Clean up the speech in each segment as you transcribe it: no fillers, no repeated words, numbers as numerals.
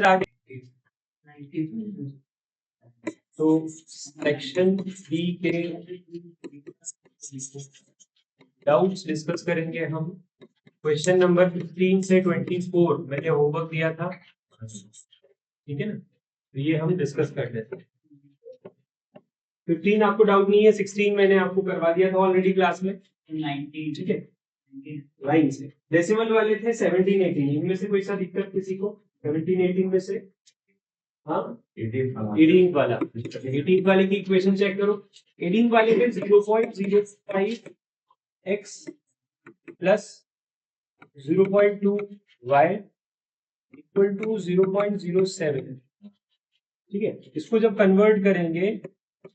आगे तो section B के डाउट्स डिस्कस करेंगे हम। क्वेश्चन नंबर 15 से 24 मैंने होमवर्क दिया था, ठीक है ना, तो ये हम डिस्कस कर लेते हैं। 15 आपको डाउट नहीं है, 16 मैंने आपको करवा दिया था ऑलरेडी क्लास में, 19 ठीक है, लाइन से। डेसिमल वाले थे 17 18, इनमें से कोई सा दिक्कत किसी को 17 18 में से? हाँ 18 वाला, 18 वाले की इक्वेशन चेक करो। 18 वाले में 0.05 x plus 0.2 y equal to 0.07, ठीक है। इसको जब कन्वर्ट करेंगे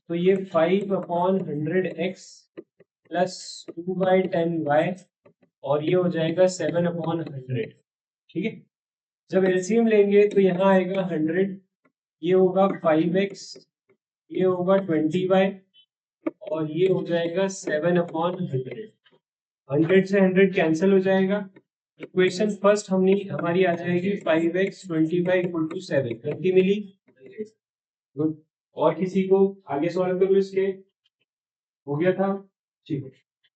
तो ये 5/100x प्लस 2/10y और ये हो जाएगा 7/100, ठीक है। जब एलसीएम लेंगे तो यहाँ आएगा 100, ये होगा 5x, ये होगा 20y और ये हो जाएगा 7/100। 100 से 100 कैंसिल हो जाएगा। इक्वेशन फर्स्ट हमारी आ जाएगी 5x 20y इक्वल टू 7। गलती मिली? गुड। और किसी को आगे सॉल्व करो, इसके हो गया था, ठीक है।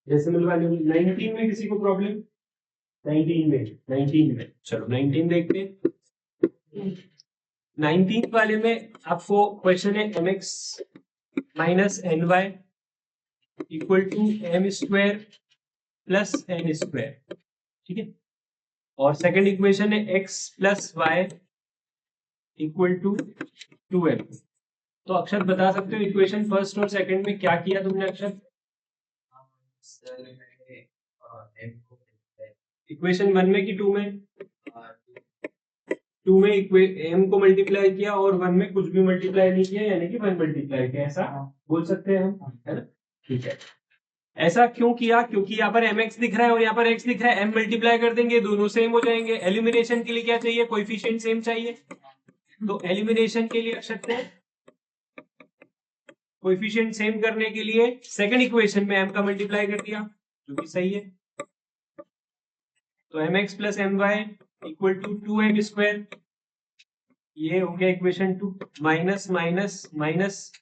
डेसिमल वैल्यू 19 में किसी को प्रॉब्लम? 19 में चलो 19 देखते हैं। 19 वाले में आपको क्वेश्चन है mx minus ny equal to m square plus n square, ठीक है। और सेकंड इक्वेशन है x plus Y equal to 2m। तो अक्षर बता सकते हो इक्वेशन फर्स्ट और सेकंड में क्या किया तुमने अक्षर? इक्वेशन 1 में कि 2 में? 2 में m को मल्टीप्लाई किया और 1 में कुछ भी मल्टीप्लाई नहीं किया, यानी कि 1 मल्टीप्लाई किया, ऐसा बोल सकते हैं हम, है ना, ठीक है। ऐसा क्यों किया? क्योंकि यहाँ पर mx दिख रहा है और यहाँ पर x दिख रहा है, m मल्टीप्लाई कर देंगे दोनों सेम हो जाएंगे। एलिमिनेशन के लिए क्या चाहिए? कोएफिशिएंट सेम चाहिए। तो एलिमिनेशन के लिए सकते हैं, कोएफिशिएंट सेम करने के लिए सेकंड इक्वेशन में m का मल्टीप्लाई कर दिया, जो कि सही है। तो mx plus my equal to 2m square, ये हो गया इक्वेशन 2। माइनस माइनस माइनस,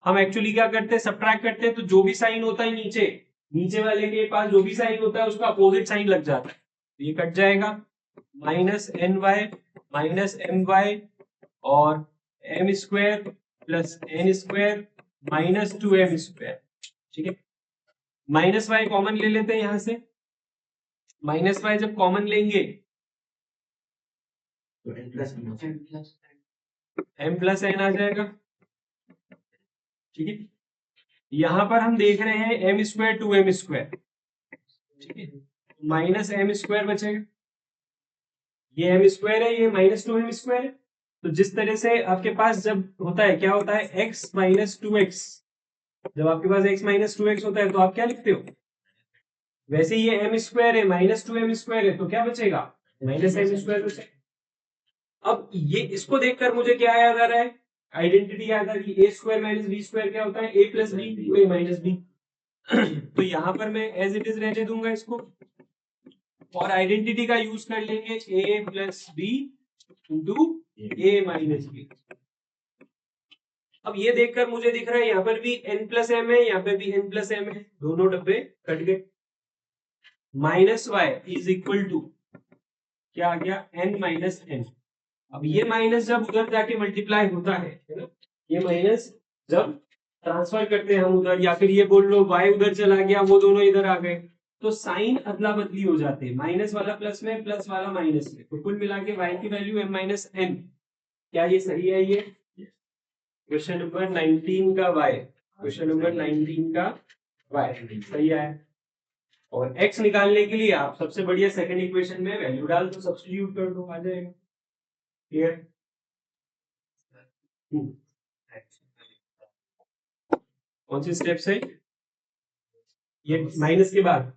हम एक्चुअली क्या करते हैं, सब्ट्रैक्ट करते हैं, तो जो भी साइन होता है नीचे वाले के पास जो भी साइन होता है उसका अपोजिट साइन लग जाता है, तो ये कट जाएगा। माइनस माइनस my और m square plus n square minus 2m square, ठीक है। माइनस y कॉमन ले लेते हैं यहां से। माइनस y जब कॉमन लेंगे तो m प्लस n आ जाएगा, ठीक है। यहां पर हम देख रहे हैं m स्क्वायर 2m स्क्वायर, ठीक है, माइनस m स्क्वायर बचेगा। ये m स्क्वायर है, ये माइनस 2m स्क्वायर है। तो जिस तरह से आपके पास जब होता है, क्या होता है, x माइनस 2x, जब आपके पास x माइनस 2x होता है तो आप क्या लिखते हो? वैसे ये m स्क्वायर है, माइनस 2m स्क्वायर है, तो क्या बचेगा? माइनस m स्क्वायर बचेगा। अब ये इसको देखकर मुझे क्या याद आ रहा है? आइडेंटिटी याद आ रही है। a square minus b square क्या होता है? a plus B, a minus B. तो यहां पर मैं एज इट इज रहने दूंगा इसको, और आइडेंटिटी का यूज कर लेंगे a plus B into a minus B. अब ये देखकर मुझे दिख रहा है यहाँ पर भी n प्लस एम है, यहाँ पे भी n प्लस एम है, दोनों डब्बे कट गए। Minus Y is equal to क्या आ गया? n minus N. अब ये माइनस जब उधर जाके मल्टीप्लाई होता है ना, ये माइनस जब ट्रांसफर करते हैं हम उधर, या फिर ये बोल लो y उधर चला गया, वो दोनों इधर आ गए, तो साइन अदला बदली हो जाते हैं, माइनस वाला प्लस में, प्लस वाला माइनस में। तो कुल मिला के y की वैल्यू m माइनस एन। क्या ये सही है? ये क्वेश्चन नंबर 19 का y, क्वेश्चन नंबर 19 का y सही है। और x निकालने के लिए आप सबसे बढ़िया सेकंड इक्वेशन में वैल्यू डाल दो, सब्स्टिट्यूट कर दो, आ जाएगा। क्लियर? कौन सी स्टेप से? ये माइनस के बाद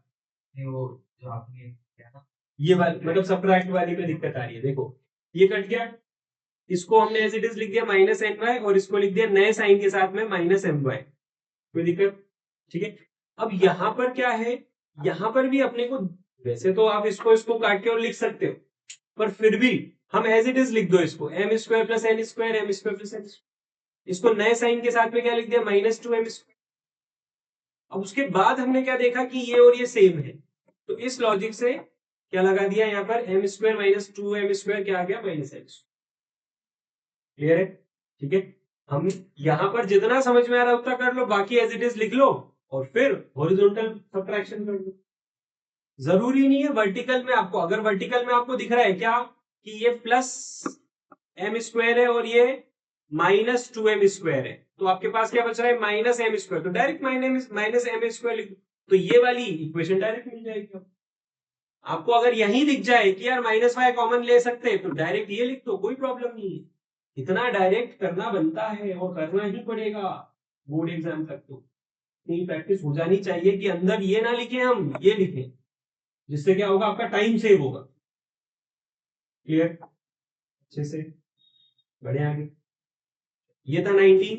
वो जो आपने किया ना, ये वाली मतलब सब्ट्रैक्ट वाली में दिक्कत आ रही है। देखो ये कट गया, इसको हमने एज इट इज लिख दिया माइनस एन वाई, और इसको लिख दिया नए साइन के साथ में माइनस एम वाई। कोई दिक्कत? ठीक है। अब यहां पर क्या है, यहां पर भी अपने को, वैसे तो आप इसको काट के और लिख सकते हो, पर फिर भी हम एज इट इज लिख दो इसको, m square plus n square, m square plus n. इसको नए साइन के साथ में क्या लिख दिया, -2m स्क्वायर। अब उसके बाद हमने क्या देखा कि ये और ये सेम है, तो इस लॉजिक से क्या लगा दिया यहाँ पर, एम स्क्वायर -2m स्क्वायर क्या आ गया, -m। क्लियर है? ठीक है, हम यहां पर जितना समझ में आ रहा है उतना कर लो, बाकी एज इट इज लिख लो और फिर हॉरिजॉन्टल सब्ट्रैक्शन कर लो। जरूरी नहीं है वर्टिकल में आपको, अगर वर्टिकल में आपको दिख रहा है क्या कि ये +m स्क्वायर है और ये -2m स्क्वायर है, तो आपके पास क्या बच रहा है, -m स्क्वायर, तो डायरेक्ट -m स्क्वायर लिख दो, तो ये वाली इक्वेशन डायरेक्ट मिल जाएगी। आपको अगर यही दिख जाए कि यार -y कॉमन ले सकते हैं, तो डायरेक्ट ये लिख दो, कोई प्रॉब्लम नहीं है। इतना डायरेक्ट करना बनता है और करना ही पड़ेगा बोर्ड एग्जाम तक, तो इतनी प्रैक्टिस हो जानी चाहिए कि अंदर ये ना लिखे, हम ये लिखें, जिससे क्या होगा, आपका टाइम सेव होगा। क्लियर? अच्छे से बढ़िया आगे। ये था 19।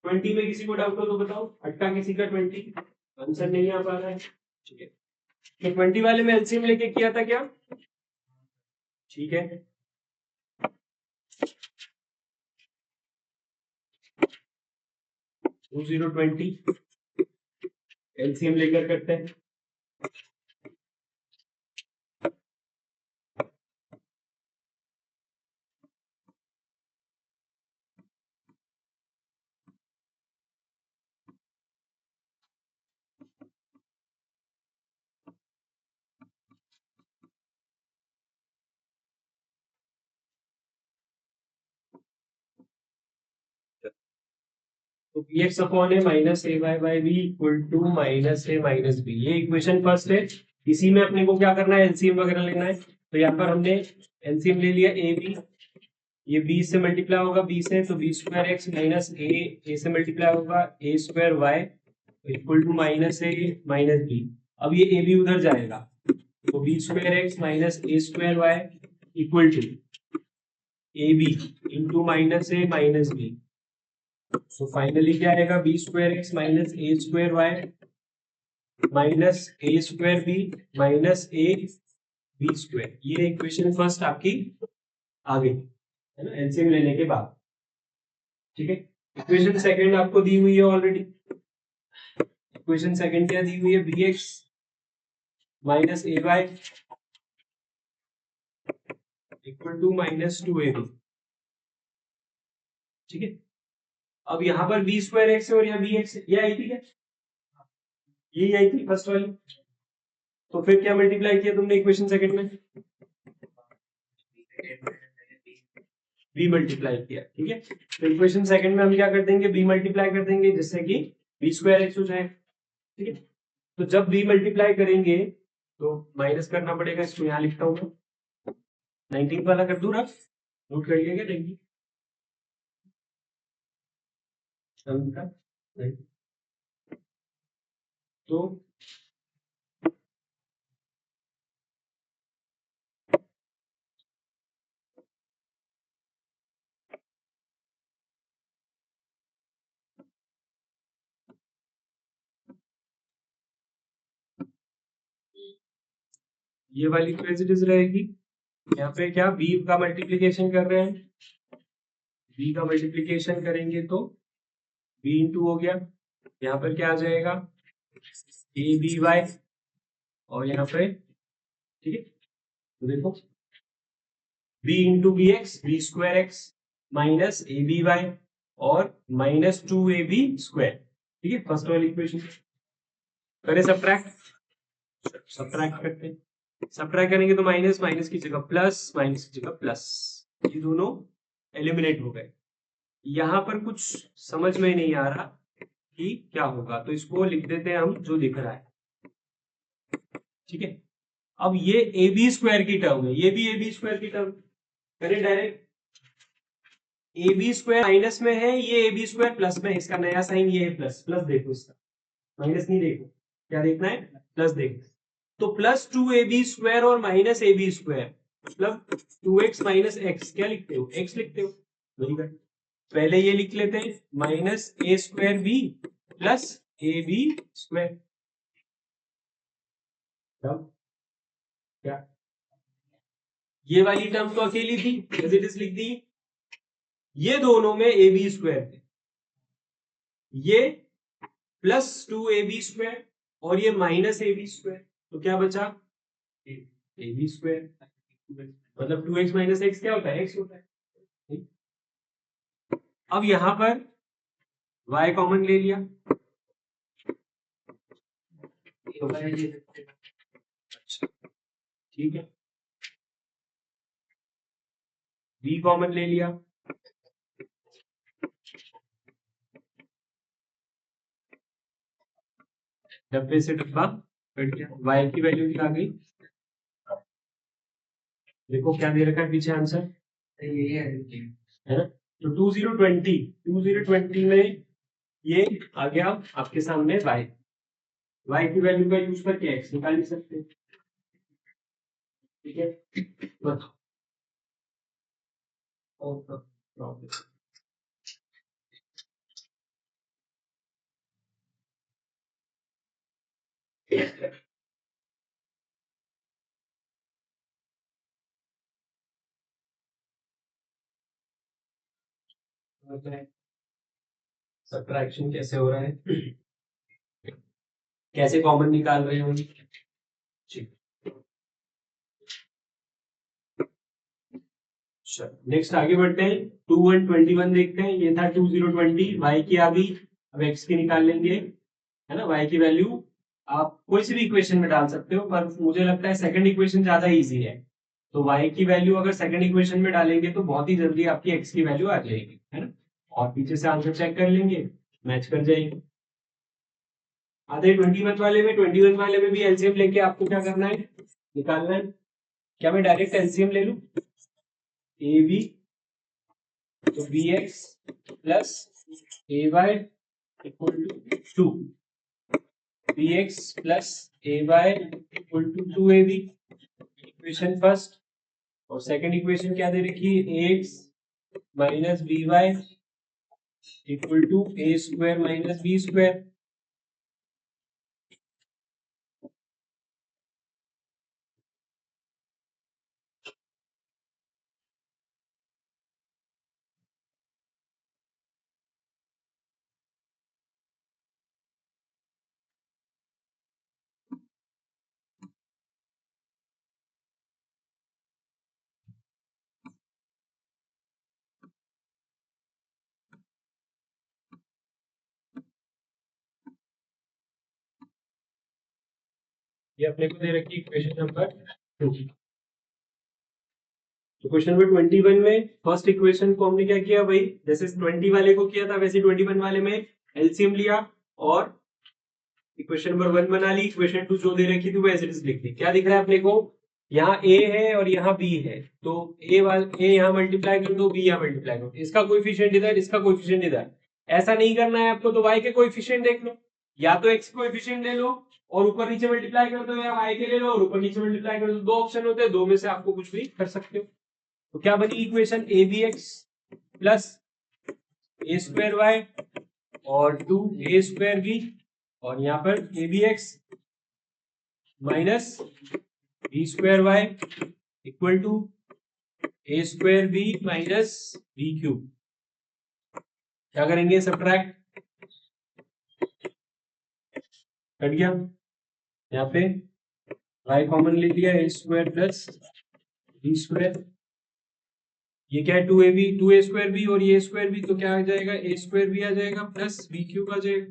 20 में किसी को डाउट हो तो बताओ, अट्टा किसी का 20 आंसर नहीं आ पा रहा है, ठीक है। तो 20 वाले में एलसीएम लेके किया था क्या, ठीक है। 2020 एलसीएम लेकर करते हैं। तो px upon a minus a y by b equal to -a-b, ये इक्वेशन फर्स्ट है। इसी में अपने को क्या करना है, एलसीएम वगैरह लेना है। तो यहाँ पर हमने एलसीएम ले लिया ए बी, ये b से मल्टीप्लाई होगा b से, तो b square x minus a से मल्टीप्लाई होगा a square y equal to -a-b। अब ये a b उधर जाएगा, तो b square x minus a square y equal to a b into -a-b। So finally क्या आएगा, b square x minus a square y minus a square b minus a b square. ये equation first आपकी आ गई है ना, LCM लेने के बाद, ठीक है। इक्वेशन सेकंड आपको दी हुई है ऑलरेडी। इक्वेशन सेकंड क्या दी हुई है, b x minus a Y equal to -2ab, ठीक है। अब यहाँ पर बी स्क्वायर एक्स और यहाँ बी एक्स, ये आई थी क्या, यही आई थी फर्स्ट वाली। तो फिर क्या मल्टीप्लाई किया तुमने इक्वेशन सेकंड में, बी मल्टीप्लाई किया, ठीक है। तो इक्वेशन सेकंड में हम क्या कर देंगे, बी मल्टीप्लाई कर देंगे, जिससे कि बी स्क्वायर एक्स हो जाए, ठीक है। तो जब बी मल्टीप्लाई करेंगे तो माइनस करना पड़ेगा, इसको यहाँ लिखता हूँ मैं, 19 वाला कर दूं रफ, नोट कर लिया क्या 19 तो ये वाली तो एज इट इज रहेगी। यहाँ पे क्या बी का मल्टीप्लीकेशन कर रहे हैं, बी का मल्टीप्लीकेशन करेंगे तो बी इंटू हो गया, यहाँ पर क्या आ जाएगा, ए बी वाई, और यहाँ पे, ठीक है। तो देखो b into b x, b square x minus a b y और -2ab स्क्वायर, ठीक है। फर्स्ट वाली इक्वेशन करें सब्ट्रैक्ट, सब्ट्रैक्ट करते हैं, सब्ट्रैक्ट करेंगे तो माइनस, माइनस की जगह प्लस, माइनस की जगह प्लस, ये दोनों एलिमिनेट हो गए। यहां पर कुछ समझ में नहीं आ रहा कि क्या होगा, तो इसको लिख देते हैं हम जो लिख रहा है, ठीक है। अब ये ए बी स्क्वायर की टर्म है, ये भी ए बी स्क्वायर की टर्म, करें direct, a b square minus में है, ये ए बी स्क्वायर प्लस में है, इसका नया साइन ये है प्लस, प्लस देखो इसका, माइनस नहीं देखो, क्या देखना है, प्लस देखना है। तो +2ab स्क्वायर और -ab स्क्वायर मतलब 2x माइनस एक्स, क्या लिखते हो, x लिखते हो, वेरी गुड। पहले ये लिख लेते हैं -a square b plus ab square, तब क्या, ये वाली टर्म तो अकेली थी, एज इट इज लिख दी। ये दोनों में ए बी स्क्वायर थे, ये प्लस 2ab² और ये माइनस ab², तो क्या बचा ab²। मतलब 2x माइनस एक्स क्या होता है, x होता है। अब यहां पर y कॉमन ले लिया, अच्छा ठीक है, b कॉमन ले लिया, डब्बे से डब्बा कट गया, y की वैल्यू क्या आ गई, देखो क्या दे रखा है पीछे आंसर, है ना। तो 2020 में ये आ गया आपके सामने y, y की वैल्यू का यूज करके x निकाल नहीं सकते, ठीक है। बताओ प्रॉब्लम, सब्ट्रैक्शन कैसे हो रहा है, कैसे कॉमन निकाल रहे हो, नेक्स्ट आगे बढ़ते हैं, 2121 देखते हैं, ये था 2020, y की आ गई, अब x की निकाल लेंगे, है ना। y की वैल्यू आप कोई सी भी इक्वेशन में डाल सकते हो, पर मुझे लगता है सेकंड इक्वेशन ज्यादा इजी है, तो y की वैल्यू अगर सेकंड इक्वेशन में डालेंगे तो बहुत ही जल्दी आपकी x की वैल्यू आ जाएगी, है ना। और पीछे से आंसर चेक कर लेंगे, मैच कर जाएंगे। आधे 21 वाले में, 21 वाले में भी एलसीएम लेके आपको क्या करना है, निकालना है। क्या मैं डायरेक्ट एलसीएम ले लूं, ए बी, तो B x plus A Y equal to 2, B x plus A Y equal to 2ab, equation first. और सेकंड इक्वेशन क्या दे रखी है, A X minus B Y equal to A square minus B square. ये अपने को दे रखी equation number 2। तो क्वेश्चन नंबर 21 में फर्स्ट इक्वेशन को हमने क्या किया भाई, जैसे 20 वाले को किया था वैसे 21 वाले में एलसीएम लिया और इक्वेशन नंबर 1 बना ली, इक्वेशन 2 जो दे रखी थी वो एज इट इज लिख दी। क्या दिख रहा है अपने को, यहाँ a है और यहाँ b है, तो a यहाँ मल्टीप्लाई कर दो, b यहाँ मल्टीप्लाई करो, इसका कोएफिशिएंट इधर, इसका कोएफिशिएंट इधर। ऐसा नहीं करना है आपको, तो y के कोएफिशिएंट देख लो, या तो x कोएफिशिएंट ले लो और ऊपर नीचे मल्टीप्लाई कर दो, या y के ले लो और ऊपर नीचे मल्टीप्लाई कर दो। दो ऑप्शन होते हैं, दो में से आपको कुछ भी कर सकते हो। तो क्या बनी equation, a b x plus a square y और 2a² और यहाँ पर a b x minus b²y equal to a² माइनस b³। क्या करेंगे, सब्ट्रैक्ट, कट गया, यहाँ पे y कॉमन ले लिया, a² प्लस b², ये क्या है 2a² और ये a² तो क्या आ जाएगा, a² आ जाएगा प्लस b³ आ जाएगा।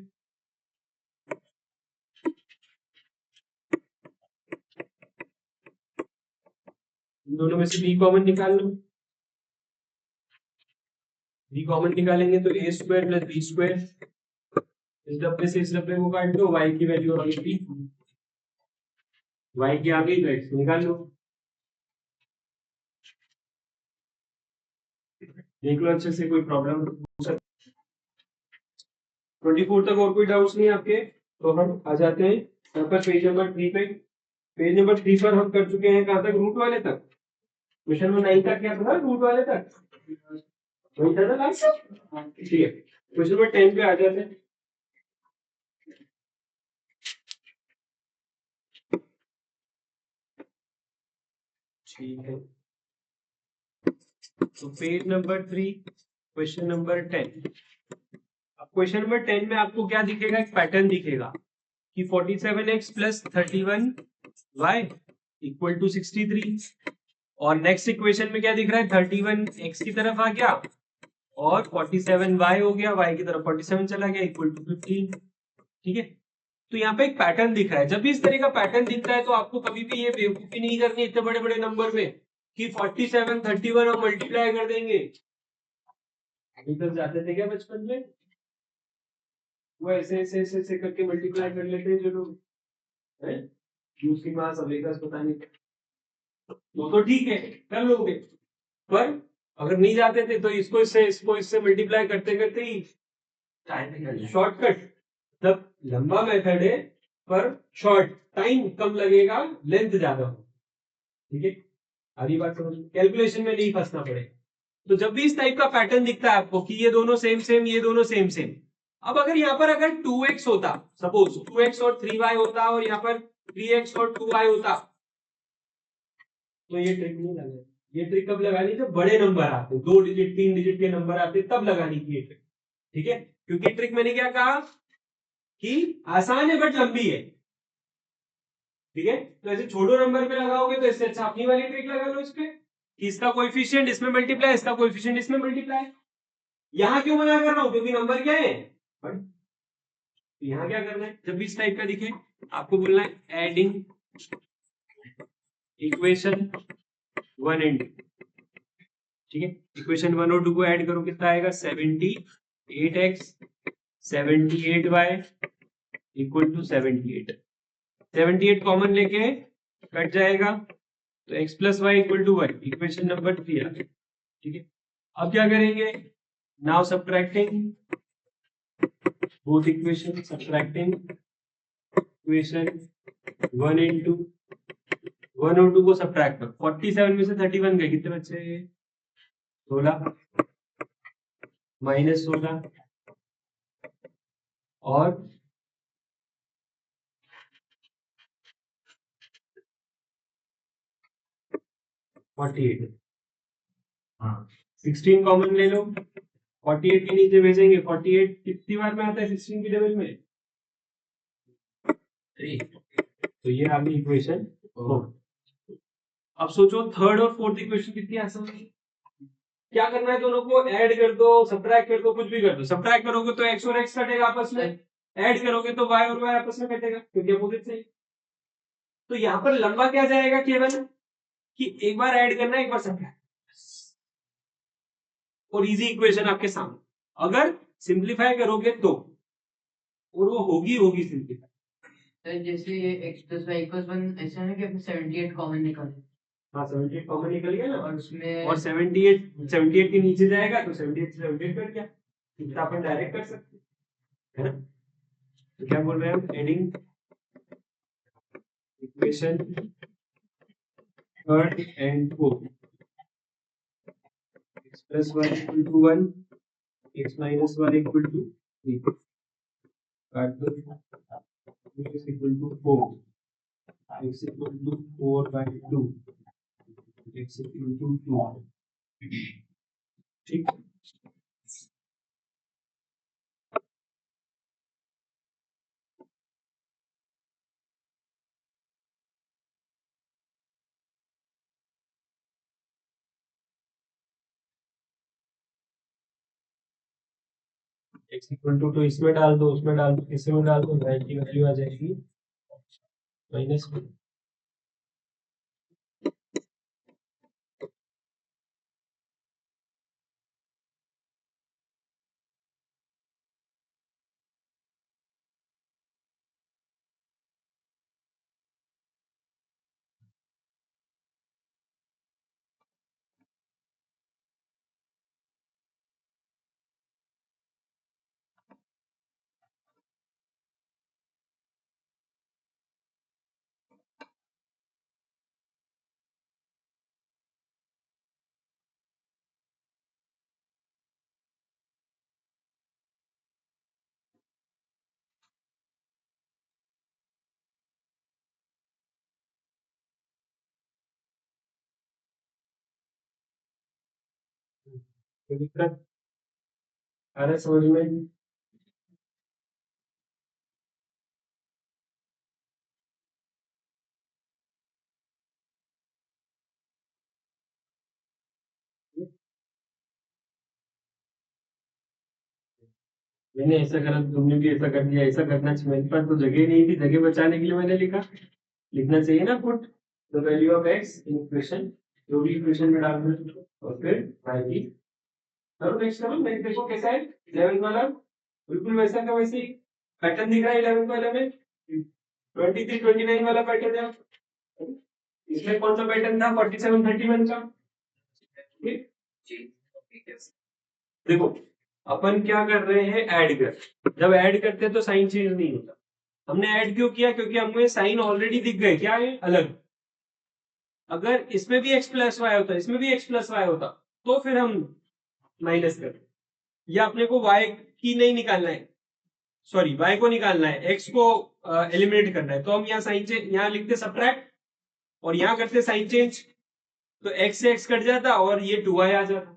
इन दोनों में से b कॉमन निकाल लो, b कॉमन निकालेंगे तो a² प्लस b², इस डब्बे से इस डब्बे को काट दो, y की वैल्यू आ गई, y की आ गई तो x निकाल लो, देख लो अच्छे से, कोई प्रॉब्लम 24 तक और कोई डाउट्स नहीं आपके, तो हम आ जाते हैं यहाँ पर पेज नंबर 3 पे। पेज नंबर 3 पर हम कर चुके हैं कहाँ तक, रूट वाले तक। क्वेश्चन नंबर 9 तक क्या था, रूट वाले तक वही था ना लास्ट, ठीक है। क्वेश्चन नंबर 10 पे आ जाते हैं, ठीक है। तो पेज नंबर 3, क्वेश्चन नंबर 10। अब क्वेश्चन नंबर 10 में आपको क्या दिखेगा, एक पैटर्न दिखेगा कि 47x plus 31y equal to 63। और नेक्स्ट इक्वेशन में क्या दिख रहा है, 31x की तरफ आ गया और 47y हो गया, y की तरफ 47 चला गया इक्वल टू 15। ठीक है, तो यहाँ पे एक पैटर्न दिख रहा है। जब भी इस तरह का पैटर्न दिखता है तो आपको कभी भी ये बेवकूफी नहीं करनी इतने बड़े बड़े नंबर में कि 47 31 और मल्टीप्लाई कर देंगे। अभी तक जाते थे क्या बचपन में, वो ऐसे ऐसे ऐसे ऐसे करके मल्टीप्लाई कर लेते हैं जो लोग हैं, दूसरी माँ सवेगा पता नहीं, वो तो ठीक है कर लोगे, पर अगर नहीं जाते थे तो इसको इससे मल्टीप्लाई करते करते ही शॉर्टकट, तब लंबा मेथड है पर शॉर्ट, टाइम कम लगेगा, लेंथ ज्यादा हो। ठीक है, आधी बात समझ, कैलकुलेशन में नहीं फंसना पड़ेगा। तो जब भी इस टाइप का पैटर्न दिखता है आपको कि ये दोनों सेम सेम, ये दोनों सेम सेम, अब अगर यहाँ पर अगर 2x होता, सपोज 2x और 3y होता और यहाँ पर 3x और 2y होता, तो ये ट्रिक नहीं लगानी। ये ट्रिक कब लगानी, जब बड़े नंबर आते, 2 डिजिट 3 डिजिट के नंबर आते, तब लगानी की ये ट्रिक। ठीक है, क्योंकि ट्रिक मैंने क्या कहा कि आसान है बट लंबी है। ठीक है, तो ऐसे छोटो नंबर पे लगाओगे तो इससे अच्छा अपनी वाली ट्रिक लगा लो इस पे कि इसका कोएफिशिएंट इसमें मल्टीप्लाई, इसका कोएफिशिएंट इसमें मल्टीप्लाई। यहां क्यों मना कर रहा हूं, क्योंकि नंबर क्या है बट, तो यहां क्या करना है, जब भी इस टाइप का दिखे आपको बोलना है एडिंग इक्वेशन 1 एंड 2। ठीक है, इक्वेशन 1 और 2 को ऐड करो, कितना आएगा, 78x 78y equal to 78। 78 common लेके कट जाएगा तो x plus Y equal to 1, equation number 3 आ गया। ठीक है, अब क्या करेंगे, now subtracting both equation, subtracting equation 1 and 2, 1 और 2 को सब्ट्रैक्ट करो। 47 में से 31 गए, कितने बचे, 16 माइनस 16 और 48। हाँ, 16 कॉमन ले लो, 48 के नीचे भेजेंगे, 48 कितनी बार में आता है 16 की टेबल में, 3। तो ये आपकी इक्वेशन 4। अब सोचो थर्ड और फोर्थ इक्वेशन कितनी आसान है। क्या करना है, दोनों को ऐड कर दो, सब्ट्रैक्ट कर दो, कुछ भी कर दो। सब्ट्रैक्ट करोगे तो x और x कटेगा आपस में, ऐड करोगे तो y और y आपस में कटेगा क्योंकि अपोजिट से। तो यहां पर लंबा क्या जाएगा, केवल कि एक बार ऐड करना है, एक बार सब्ट्रैक्ट, और इजी इक्वेशन आपके सामने। अगर सिंप्लीफाई करोगे तो, और वो होगी होगी सिंप्लीफाई। तो जैसे ये x प्लस वाई इक्वल्स 1 ऐसा है कि अपने 78 कॉमन निकाले। हाँ 78 कॉमन निकल गया ना, और उसमें और 78 के नीचे जाएगा तो 78 से 78 कट गया, इतना अपन डायरेक्ट कर सकते है ना। तो क्या बोल रहे हैं हम, adding equation third and fourth, x plus Y equal to 1, x minus y equal to 3, काट दो, x equal to 4, x equal to 4 by 2, x equal to 2। ठीक, x इक्वल टू इसमें डाल दो, उसमें डाल दो, किसी में डाल दो, y की वैल्यू आ जाएगी माइनस। कोई दिक्कत आ रहा है समझ में? मैंने ऐसा करा, तुमने भी ऐसा कर दिया, ऐसा करना चाहिए। मेरे पास तो जगह नहीं थी, जगह बचाने के लिए मैंने लिखना चाहिए ना, put the value of x in equation, जो भी इक्वेशन में डालना है, और फिर y की। करो नेक्स्ट, करो। मैं देखो कैसा है 11 वाला, बिल्कुल वैसा का वैसे ही पैटर्न दिख रहा है 11 वाले में। 23 29 वाला पैटर्न है। इसमें कौन सा पैटर्न था 47 31 का? ठीक, देखो अपन क्या कर रहे हैं, ऐड कर। जब ऐड करते हैं तो साइन चेंज नहीं होता। हमने ऐड क्यों किया? क्योंकि हमें साइन ऑलरेडी दिख गए, क्या है अलग। अगर इसमें भी x प्लस वाई होता, इसमें भी x प्लस वाई होता, तो फिर हम माइनस कर, या अपने को y की नहीं निकालना है, सॉरी y को निकालना है, x को एलिमिनेट करना है, तो हम यहाँ साइन चेंज, यहाँ लिखते सब्ट्रैक्ट, और यहाँ करते साइन चेंज, तो x से x कट जाता और ये 2y आ जाता।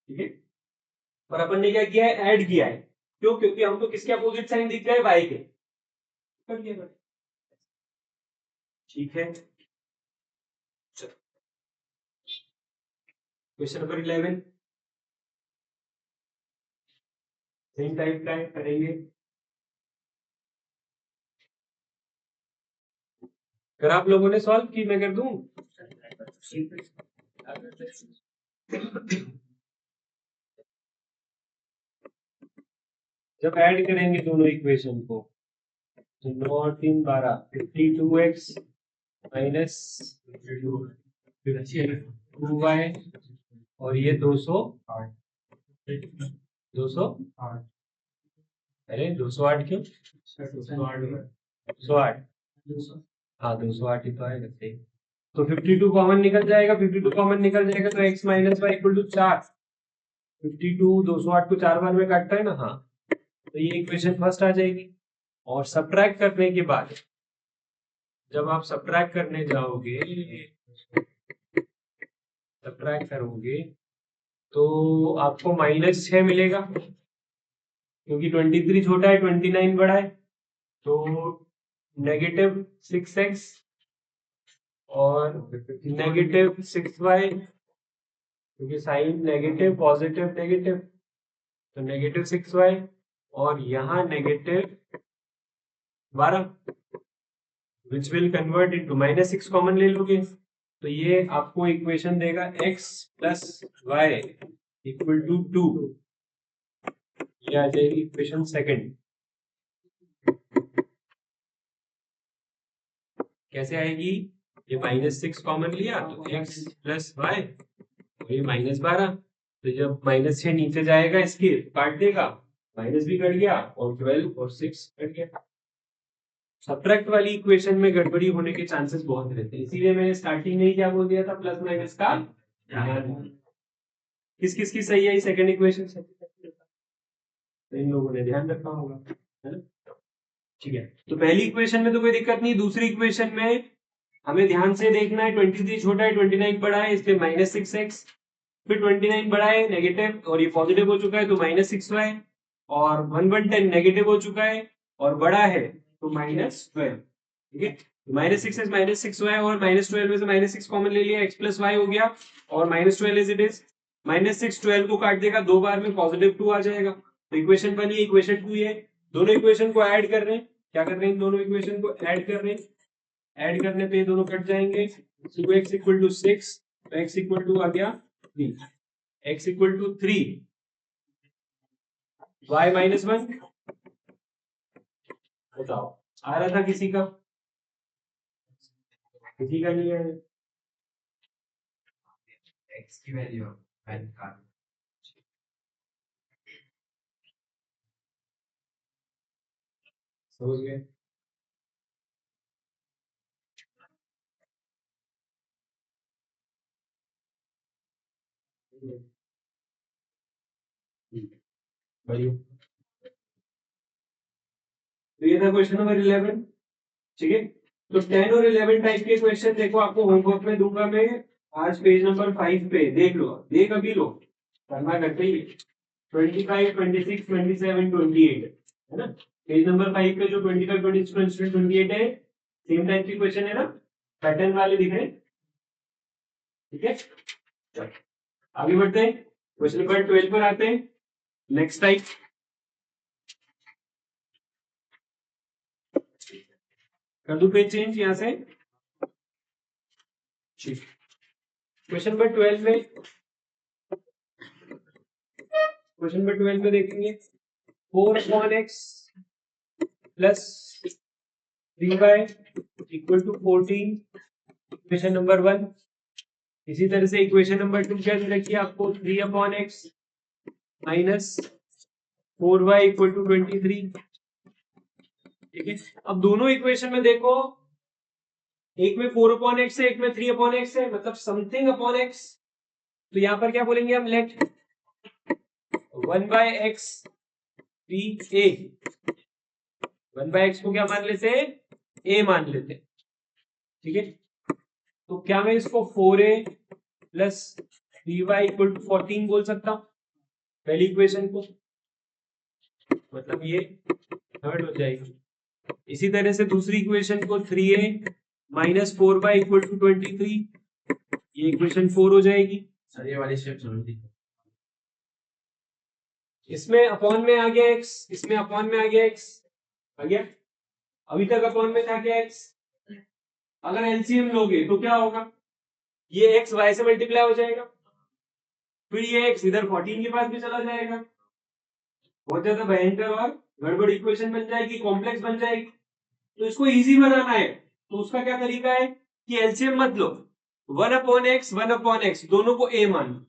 ठीक है, और अपन ने क्या किया है, ऐड किया है। क्यों? क्योंकि हमको किसके अपोजिट साइन दिख गए, y के। कर दिया। ठीक है, क्वेश्चन नंबर 11 सेम टाइप का है, करेंगे। अगर आप लोगों ने सॉल्व की, मैं कर दूं। जब ऐड करेंगे दोनों इक्वेशन को, तो 9 और 3 12, 52x माइनस 2y, और ये 208, 208, अरे 208 क्यों? 208, हाँ 208 ही तो है वैसे। तो 52 कॉमन निकल जाएगा, 52 कॉमन निकल जाएगा तो x minus y equal to 4। 52 208 को 4 बार में काटता है ना, हाँ, तो ये इक्वेशन फर्स्ट आ जाएगी। और सब्ट्रैक्ट करने के बाद, जब आप सब्ट्रैक्ट करने जाओगे, सब्ट्रैक्ट करोगे, तो आपको -6 मिलेगा, क्योंकि 23 छोटा है 29 बड़ा है, तो -6x और -6y, क्योंकि साइन नेगेटिव पॉजिटिव नेगेटिव, तो -6y, और यहाँ -12, which will convert into -6 common ले लोगे, तो ये आपको इक्वेशन देगा x plus Y equal to 2। ये आ जाएगी इक्वेशन सेकंड। कैसे आएगी? ये -6 कॉमन लिया तो x प्लस वाई, और ये -12, तो जब -6 नीचे जाएगा इसके काट देगा, माइनस भी कट गया, और 12 और 6 कट गया। सब्ट्रैक्ट वाली इक्वेशन में गड़बड़ी होने के चांसेस बहुत रहते हैं, इसीलिए मैंने स्टार्टिंग में ही क्या बोल दिया था, प्लस माइनस का किस किस की सही है सेकंड इक्वेशन से, तो इन लोगों ने ध्यान रखा होगा, है ना। ठीक है, तो पहली इक्वेशन में तो कोई दिक्कत नहीं, दूसरी इक्वेशन में हमें ध्यान से देखना है। 23 छोटा है 29 बड़ा है, इसलिए -6x, फिर 29 बड़ा है नेगेटिव, और ये पॉजिटिव हो चुका है तो -6y, और 110 नेगेटिव हो चुका है और बड़ा है तो -12। ठीक है, -6 -6y, और -12 में से -6 कॉमन ले लिया, x प्लस वाई हो गया, और -12 इज इट इज। -6 12 को काट देगा, दो बार में +2 आ जाएगा, तो इक्वेशन बनी, इक्वेशन 2 है। दोनों इक्वेशन को ऐड कर रहे हैं, क्या कर रहे हैं, दोनों इक्वेशन को ऐड कर रहे हैं। ऐड करने पे दोनों कट जाएंगे, तो x इक्वल टू 6, तो x इक्वल टू आ गया 3, x इक्वल टू 3, y -1, बताओ आ रहा था किसी का? किसी का नहीं है। x की वैल्यू समझ गए? बढ़िया, तो ये था क्वेश्चन नंबर 11। ठीक है, तो 10 और 11 टाइप के क्वेश्चन देखो आपको होमवर्क में दूंगा मैं, आज पेज नंबर 5 पे देख लो, देख अभी लो, करना करते ही 25, 26, 27, 28 है ना। पेज नंबर 5 पे जो 25, 26, 27, 28 है, सेम टाइप की क्वेश्चन है ना, पैटर्न वाले दिख रहे हैं। ठीक है, चलो आगे बढ़ते हैं, क्वेश्चन नंबर 12 पर आते हैं। नेक्स्ट टाइप, कर दूं पेज चेंज यहां से। क्वेश्चन नंबर 12 में, क्वेश्चन नंबर 12 में देखेंगे 4/x plus 3y equal to 14, equation number 1। इसी तरह से इक्वेशन नंबर 2 क्या दे रखी है आपको, 3/x minus 4y equal to 23। ठीक है, अब दोनों इक्वेशन में देखो, एक में 4/x है, एक में 3/x है, मतलब समथिंग अपॉन x। तो यहां पर क्या बोलेंगे हम, late 1/x B a। 1/x को क्या मान लेते हैं, a मान लेते हैं। ठीक है, तो क्या मैं इसको 4a plus 3y equal to 14 बोल सकता हूं पहली इक्वेशन को, मतलब ये थर्ड हो जाएगी। इसी तरह से दूसरी इक्वेशन को 3a minus 4y equal to 23, ये इक्वेशन 4 हो जाएगी। सर ये वाली स्टेप समझ ली। इसमें अपॉन में आ गया x, इसमें अपॉन में आ गया x, आ गया। अभी तक अपॉन में था क्या x, अगर एलसीएम लोगे तो क्या होगा, ये x y से मल्टीप्लाई हो जाएगा, फिर ये x इधर 14 के पास भी चला जाएगा, बहुत ज्यादा भयंकर और गड़बड़ इक्वेशन बन जाएगी, कॉम्प्लेक्स बन जाएगी। तो इसको इजी बनाना है, तो उसका क्या तरीका है कि एलसीएम मत लो, 1/x 1/x दोनों को a मान लो।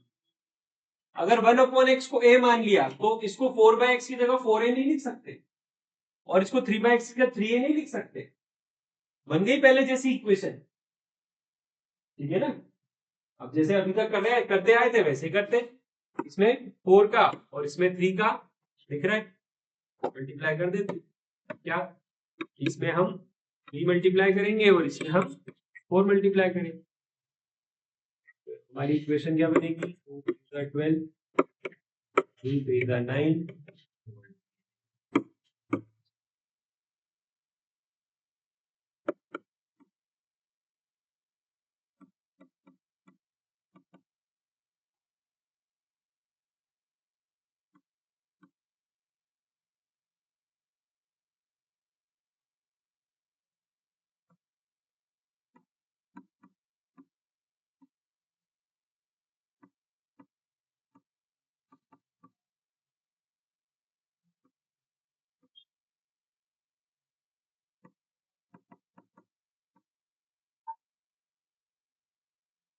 अगर 1/x को a मान लिया तो इसको 4/x की जगह 4a नहीं लिख सकते, और इसको 3/x की जगह 3a नहीं लिख सकते, बन गई पहले जैसी इक्वेशन। ठीक है ना, अब जैसे अभी तक करते आए थे वैसे करते, इसमें 4 का और इसमें 3 का दिख रहा है, मल्टीप्लाई कर देते, क्या इसमें हम 3 मल्टीप्लाई करेंगे और इसमें हम 4 मल्टीप्लाई करेंगे, हमारी इक्वेशन क्या बनेगी, 4 12 3 9।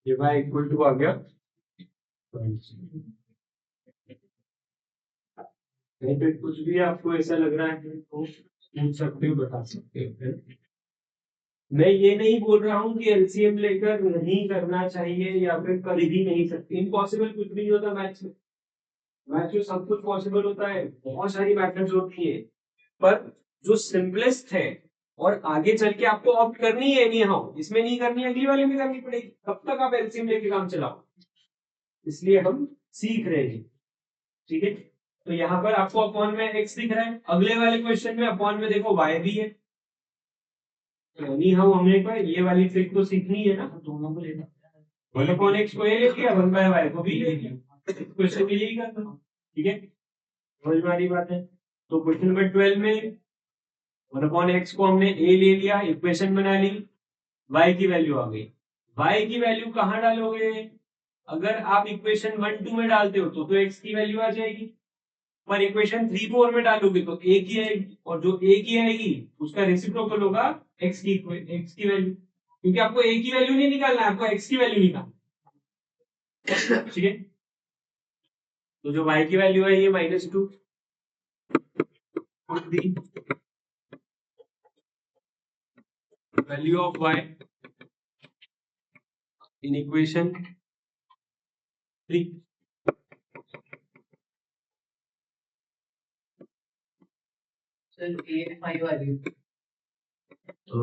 ये y इक्वल टू आ गया, कुछ भी आपको ऐसा लग रहा है तो पूछ सकते हो, बता सकते हो। मैं ये नहीं बोल रहा हूं कि एलसीएम लेकर नहीं करना चाहिए या फिर कर ही नहीं सकते, इम्पॉसिबल कुछ भी नहीं होता मैथ्स में। मैथ्स में सब कुछ पॉसिबल होता है, बहुत सारी मेथड्स होती है, पर जो सिंपलेस्ट है और आगे चल के आपको ऑप्ट करनी है नहीं हाउ, इसमें नहीं करनी है अगली वाले में करनी पड़ेगी, तब तक आप एलसीएम लेके काम चलाओ, इसलिए हम सीख रहे हैं। ठीक है, तो यहाँ पर आपको अपॉन में x दिख रहा है, अगले वाले क्वेश्चन में अपॉन में देखो y भी है, नहीं हाउ हमने पर ये वाली ट्रिक तो सीखनी है ना, दोनों को लेना, 1/x को ये ले लिया, 1/y को भी ले लिया, क्वेश्चन में यही करना। ठीक है, समझ में आ रही बात है। तो क्वेश्चन नंबर 12 में 1/x को हमने a ले लिया, इक्वेशन बना ली, y की वैल्यू आ गई। y की वैल्यू कहाँ डालोगे, अगर आप इक्वेशन 1 2 में डालते हो तो x की वैल्यू आ जाएगी, पर इक्वेशन 3 4 में डालोगे तो a की आएगी, और जो a की आएगी उसका रेसिप्रोकल होगा x की वैल्यू, क्योंकि आपको a की वैल्यू नहीं निकालना है, आपको x की वैल्यू निकालना। ठीक है, तो जो y की वैल्यू है ये -2, put the value of y in equation 3। Sir ये 5 आ रही है, तो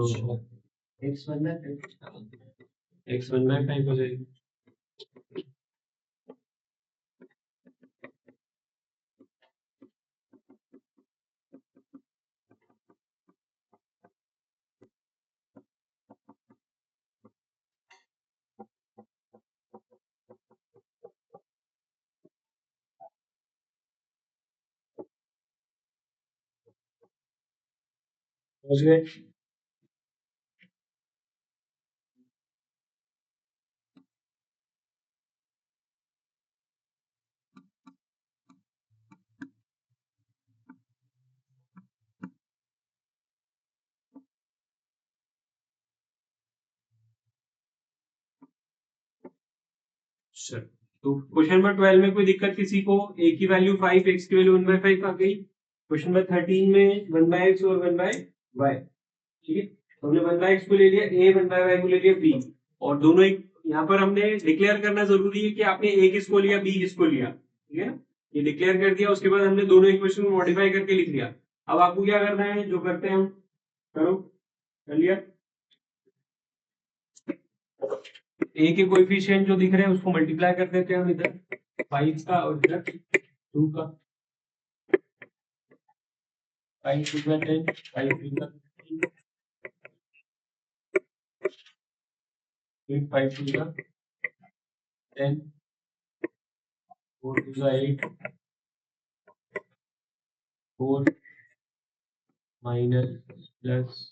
x बनना है, x 1/5 हो जाएगी। समझ गए? चलो, तो क्वेश्चन नंबर 12 में कोई दिक्कत किसी को? ए की वैल्यू 5, एक्स की वैल्यू 1/5 आ गई। क्वेश्चन नंबर 13 में 1/x और 1/y, ठीक है। तो हमने 1/x को ले लिया ए, 1/y को ले लिया बी, और दोनों एक यहाँ पर हमने डिक्लेयर करना जरूरी है कि आपने ए किसको लिया, बी किसको लिया, ठीक है ना। ये डिक्लेयर कर दिया, उसके बाद हमने दोनों इक्वेशन को मॉडिफाई करके लिख दिया। अब आपको क्या करना है, जो करते हैं हम, करो, कर लिया। ए के कोएफिशिएंट जो दिख रहे हैं उसको मल्टीप्लाई कर देते हैं हम, इधर 5 का और इधर 2 का। 5 टू का 10, 5 टू का 15, फिर 5 टू का 10, 4 टू का 8, 4 माइनस प्लस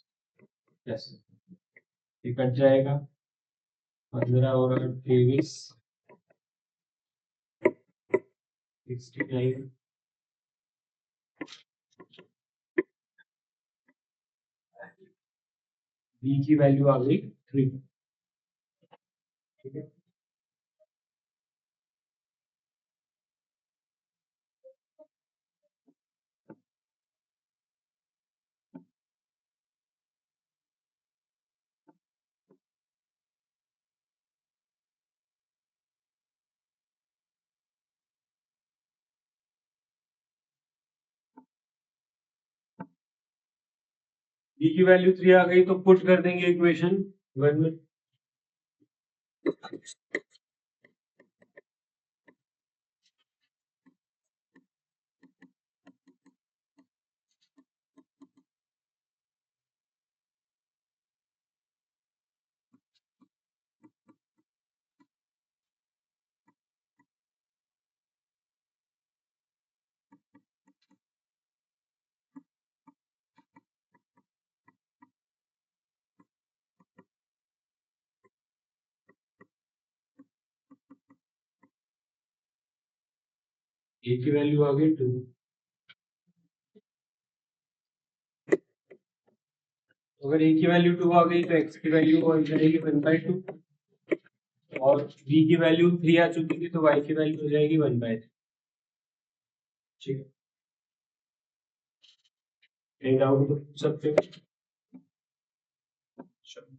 प्लस, ये कट जाएगा, 15 और 8 23, 69, बी की वैल्यू आ गई 3, ठीक है। बी की वैल्यू 3 आ गई, तो पुट कर देंगे इक्वेशन 1 में। ए की वैल्यू आ गई 2, अगर ए की वैल्यू 2 आ गई तो एक्स की वैल्यू हो जाएगी 1/2, और बी की वैल्यू 3 आ चुकी थी तो वाई की वैल्यू हो जाएगी 1/3, ठीक है। कहीं डाउट तो पूछ सकते हो। चलो,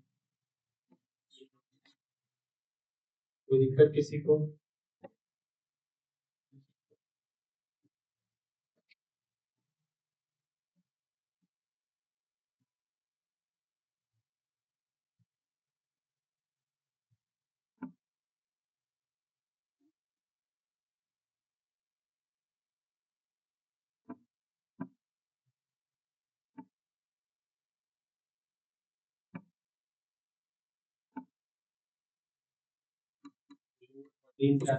कोई दिक्कत किसी को? तीन चार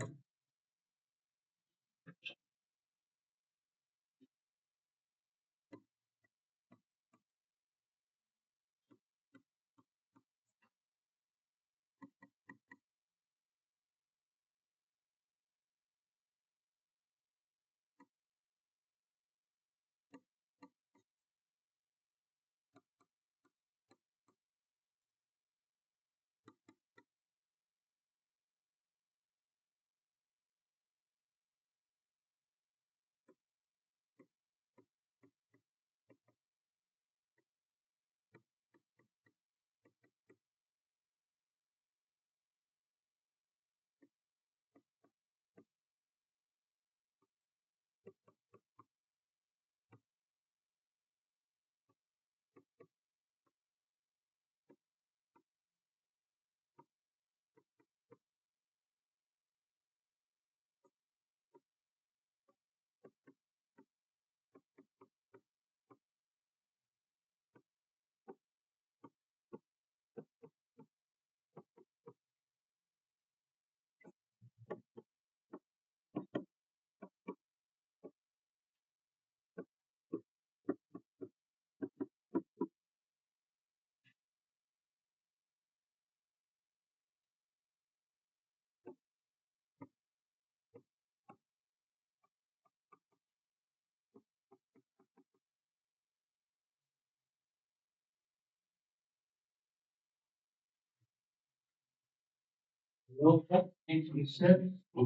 सर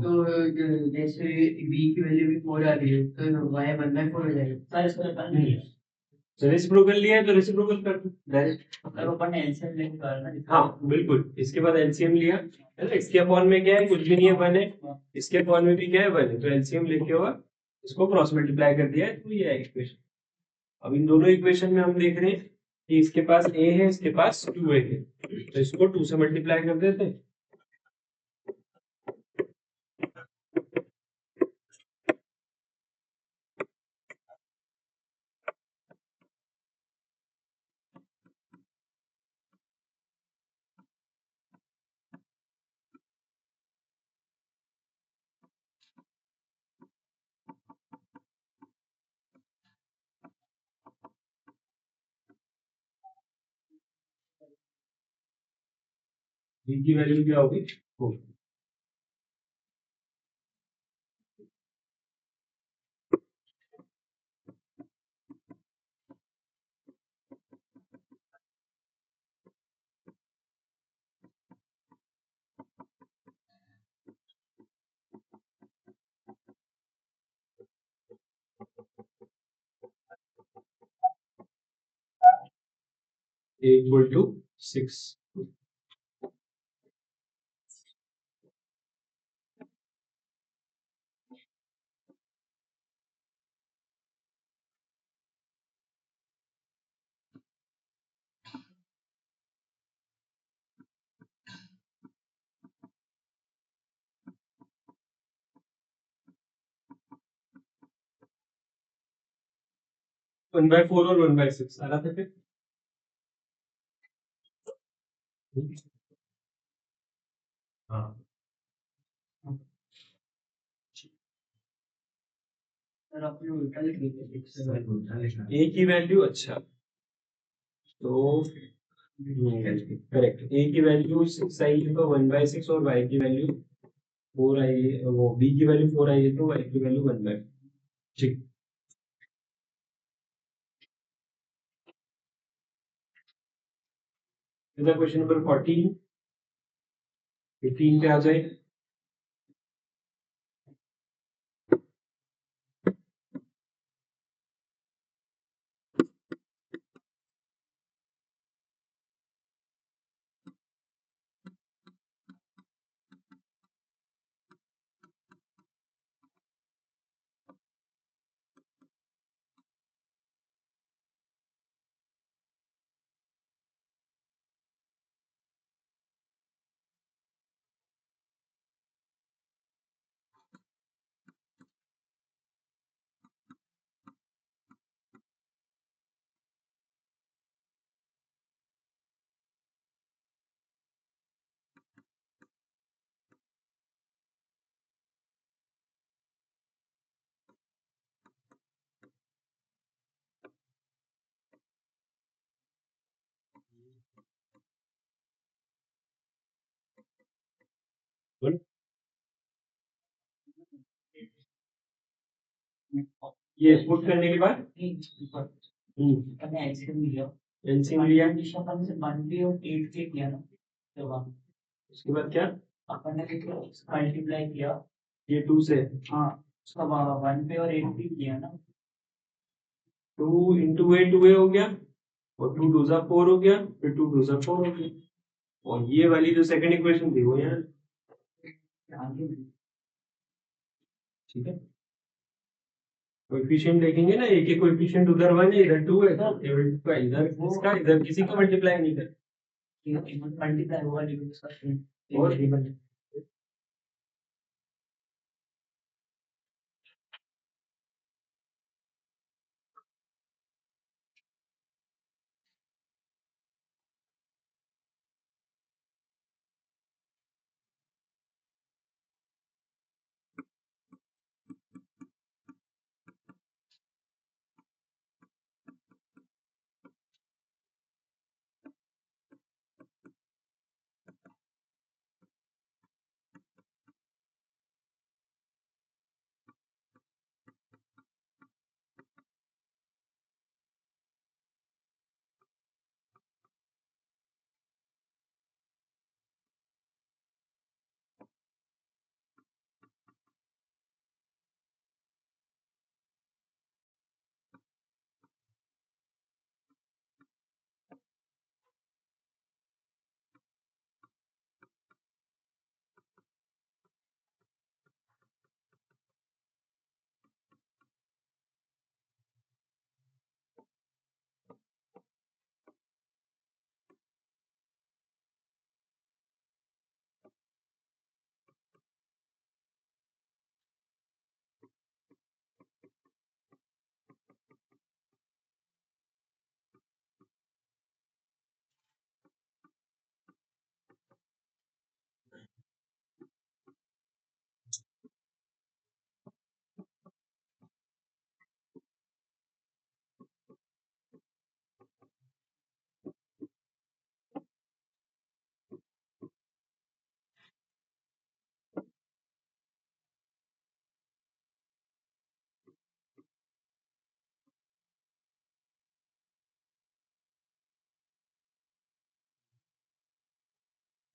तो जैसे बी की वैल्यू भी 4 आ रही है तो वाई 1/4 हो जाएगा सर। इसको अपन नहीं है रेसिप्रोकल लिया है तो रेसिप्रोकल कर दो डायरेक्ट। अगर अपन एलसीएम लेके करना हाँ बिल्कुल, इसके बाद एलसीएम लिया है ना, इसके अपॉन में क्या है, कुछ भी नहीं है, 1 है, इसके अपॉन में भी क्या है, 1 है, तो एलसीएम लेके और इसको क्रॉस मल्टीप्लाई कर दिया है, तो ये है इक्वेशन। अब इन दोनों इक्वेशन में हम देख रहे हैं कि इसके पास a है, इसके पास 2a है, तो इसको 2 से मल्टीप्लाई कर देते हैं। b की वैल्यू क्या होगी, 4। 6। 1/4 और 1/6 आ रहा था फिर। हाँ सर अपने उल्टा लिख दीजिए a की वैल्यू, अच्छा तो करेक्ट, a की वैल्यू 6 आई है तो 1/6, और y की वैल्यू 4 आई है, वो b की वैल्यू 4 आई है तो y की वैल्यू 1/4। ठीक, क्वेश्चन नंबर 14। 15 पे आ जाए। 1, ये पुट करने के बाद एलसीएम लिया एलसीएम लिया, अपन से 1 भी और 8 के किया ना तो उसके बाद क्या, अपन ने मल्टीप्लाई किया ये 2 से, हाँ उसका 1 पे और 8 भी किया ना 2 इंटू ए 2a हो गया, और 2 2 4 हो गया, फिर 2 2 4 हो गया, और ये वाली जो सेकंड इक्वेशन थी वो यहाँ। ठीक है, कोएफिशिएंट देखेंगे ना, एक एक कोएफिशिएंट उधर 1 है, इधर 2 है, तो इधर इसका इधर किसी को मल्टीप्लाई नहीं कर, मल्टीप्लाई हुआ और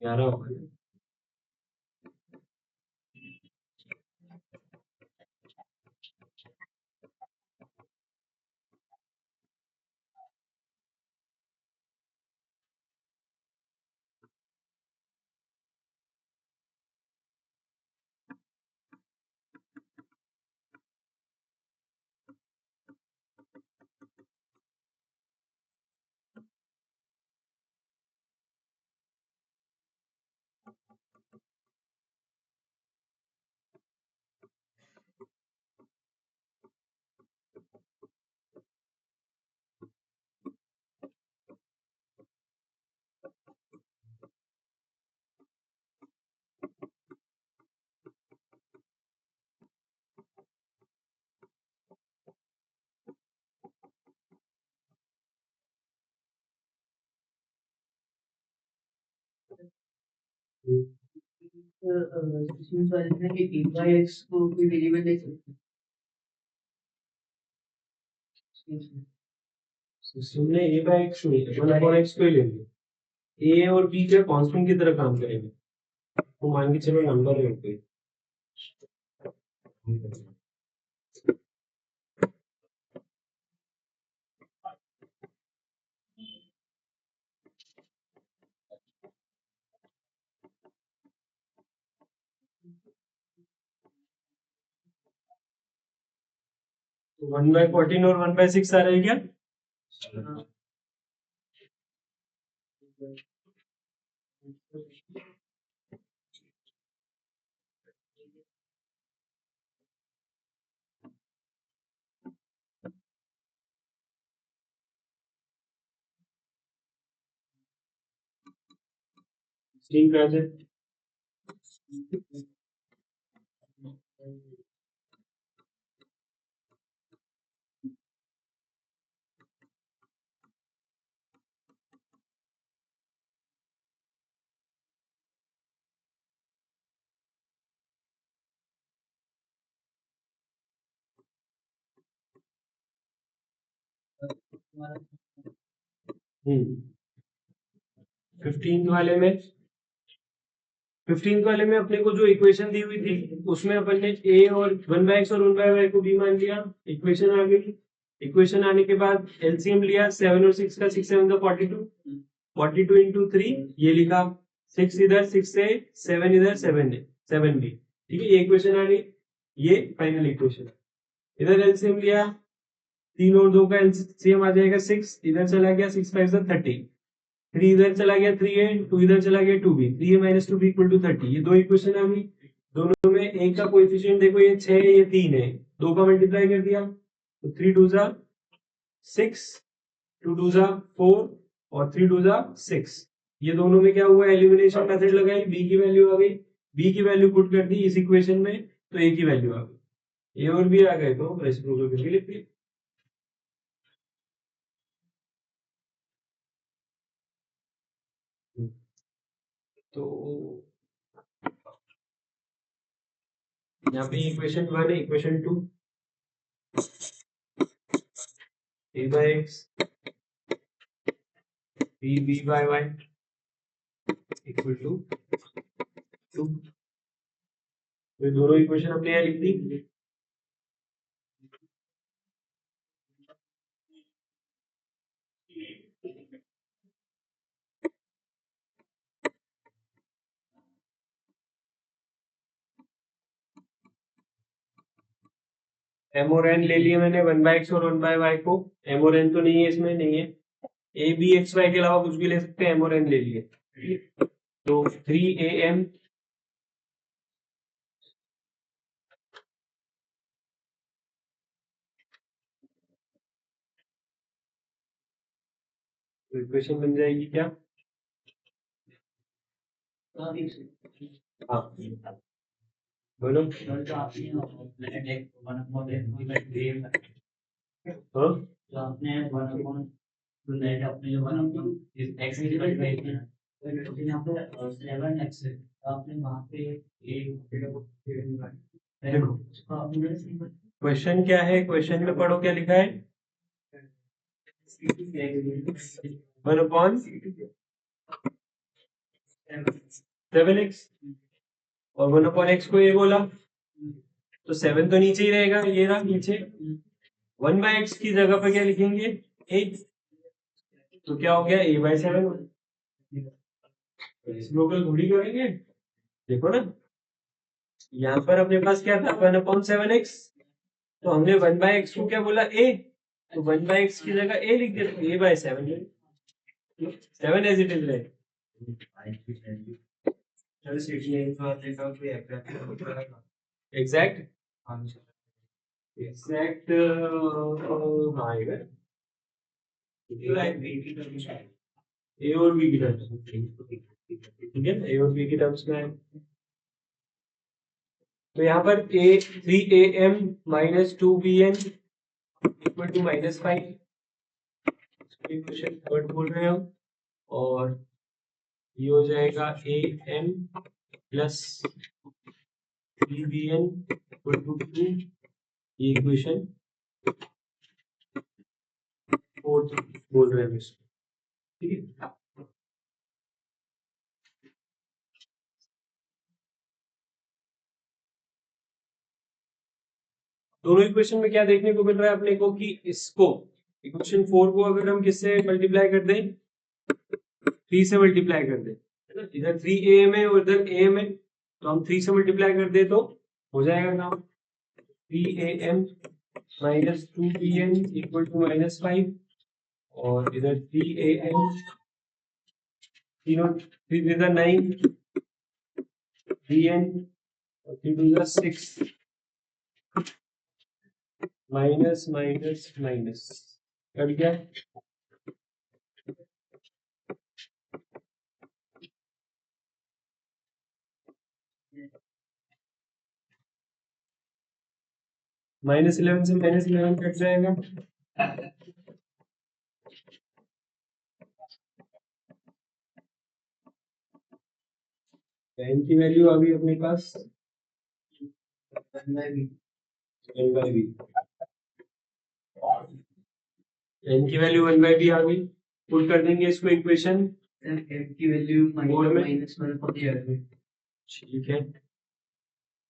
11 होगा। इसमें वाले में कि a by x को कोई वेरिएबल ले सकते हैं। सिस्टम ने a by x नहीं है, 1/x को ही लेंगे। a और b जो कांस्टेंट की तरह काम करेंगे, तो मान के चलो नंबर है कोई। 1/14 और 1/6 आ रहा है क्या? स्क्रीन पे आ जाए। हम्म 15 वाले में 15 वाले में अपने को जो इक्वेशन दी हुई थी उसमें अपन ने a और 1/x और 1/y को b मान लिया। इक्वेशन आ गई। इक्वेशन आने के बाद एलसीएम लिया 7 और 6 का, 6 7 42 42 इंटू 3 ये लिखा, 6 इधर 6 से 7 इधर 7 है 7 भी ठीक है। ये इक्वेशन आ गई, ये फाइनल इक्वेशन। इधर एलसीएम लिया 3 और 2 का एलसीएम आ जाएगा 6, इधर चला गया 6 5 30, 3 इधर चला गया 3a, 2 इधर चला गया 2b, 3a minus 2b equal to 30। ये दो इक्वेशन आ गई। दोनों में एक का कोएफिशिएंट देखो, ये 6 है ये 3 है, दो का मल्टीप्लाई कर दिया तो 3 2 जा 6, 2 2 जा 4 और 3 2 जा 6। ये दोनों में क्या हुआ, एलिमिनेशन मेथड लगाई, b की वैल्यू आ गई, b की वैल्यू पुट कर दी इस इक्वेशन में तो a की वैल्यू आ गई। a और b आ गए तो रेसिप्रोकल करके लिख दिया। तो यहाँ पे इक्वेशन 1 है, equation 2 a by x b by y equal to 2। तो दोनों इक्वेशन हमने यहाँ लिख दी। m और n ले लिए मैंने 1/x और 1/y को। m और n तो नहीं है, इसमें नहीं है। a b x y के अलावा कुछ भी ले सकते हैं, m और n ले लिए। तो 3am तो इक्वेशन बन जाएगी क्या? हाँ बोलो। क्वेश्चन क्या है, क्वेश्चन में पढ़ो क्या लिखा है। 1/, 7x और 1/x को a बोला तो 7 तो नीचे ही रहेगा, ये रहा नीचे। 1/x की जगह पर क्या लिखेंगे, 8, तो क्या हो गया a/7। लोकल घुड़ी करेंगे, देखो ना यहाँ पर अपने पास क्या था 1/7x, तो हमने 1/x को क्या बोला a, तो 1/x की जगह a लिख दिया, a/7 7 एज इट इज रहे। एग्जैक्ट एग्जैक्ट आएगा ए और बी की टर्म्स में, ठीक है, ए और बी की टर्म्स में आएगा। तो यहाँ पर a3am - 2bn = -5 इक्वेशन थर्ड बोल रहे हैं हम, और ये हो जाएगा am + 3bn = 2, ये इक्वेशन फोर्थ बोल रहे हैं इसको, ठीक है। दोनों इक्वेशन में क्या देखने को मिल रहा है अपने को कि इसको इक्वेशन 4 को अगर हम किससे मल्टीप्लाई कर दें, 3 से मल्टीप्लाई कर दें, है ना, इधर 3am है और इधर am है, तो हम 3 से मल्टीप्लाई कर दे तो हो जाएगा काम 3am - 2bn = -5, और इधर 3am, तीनों 3 इधर 9 bn और 3 इधर 6 माइनस माइनस माइनस कट गया। -11 से -11 कट जाएगा, n की वैल्यू आ गई अपने पास 1/b, n की वैल्यू 1/b आ गई, पुट कर देंगे इसको इक्वेशन m की वैल्यू -1 ठीक है,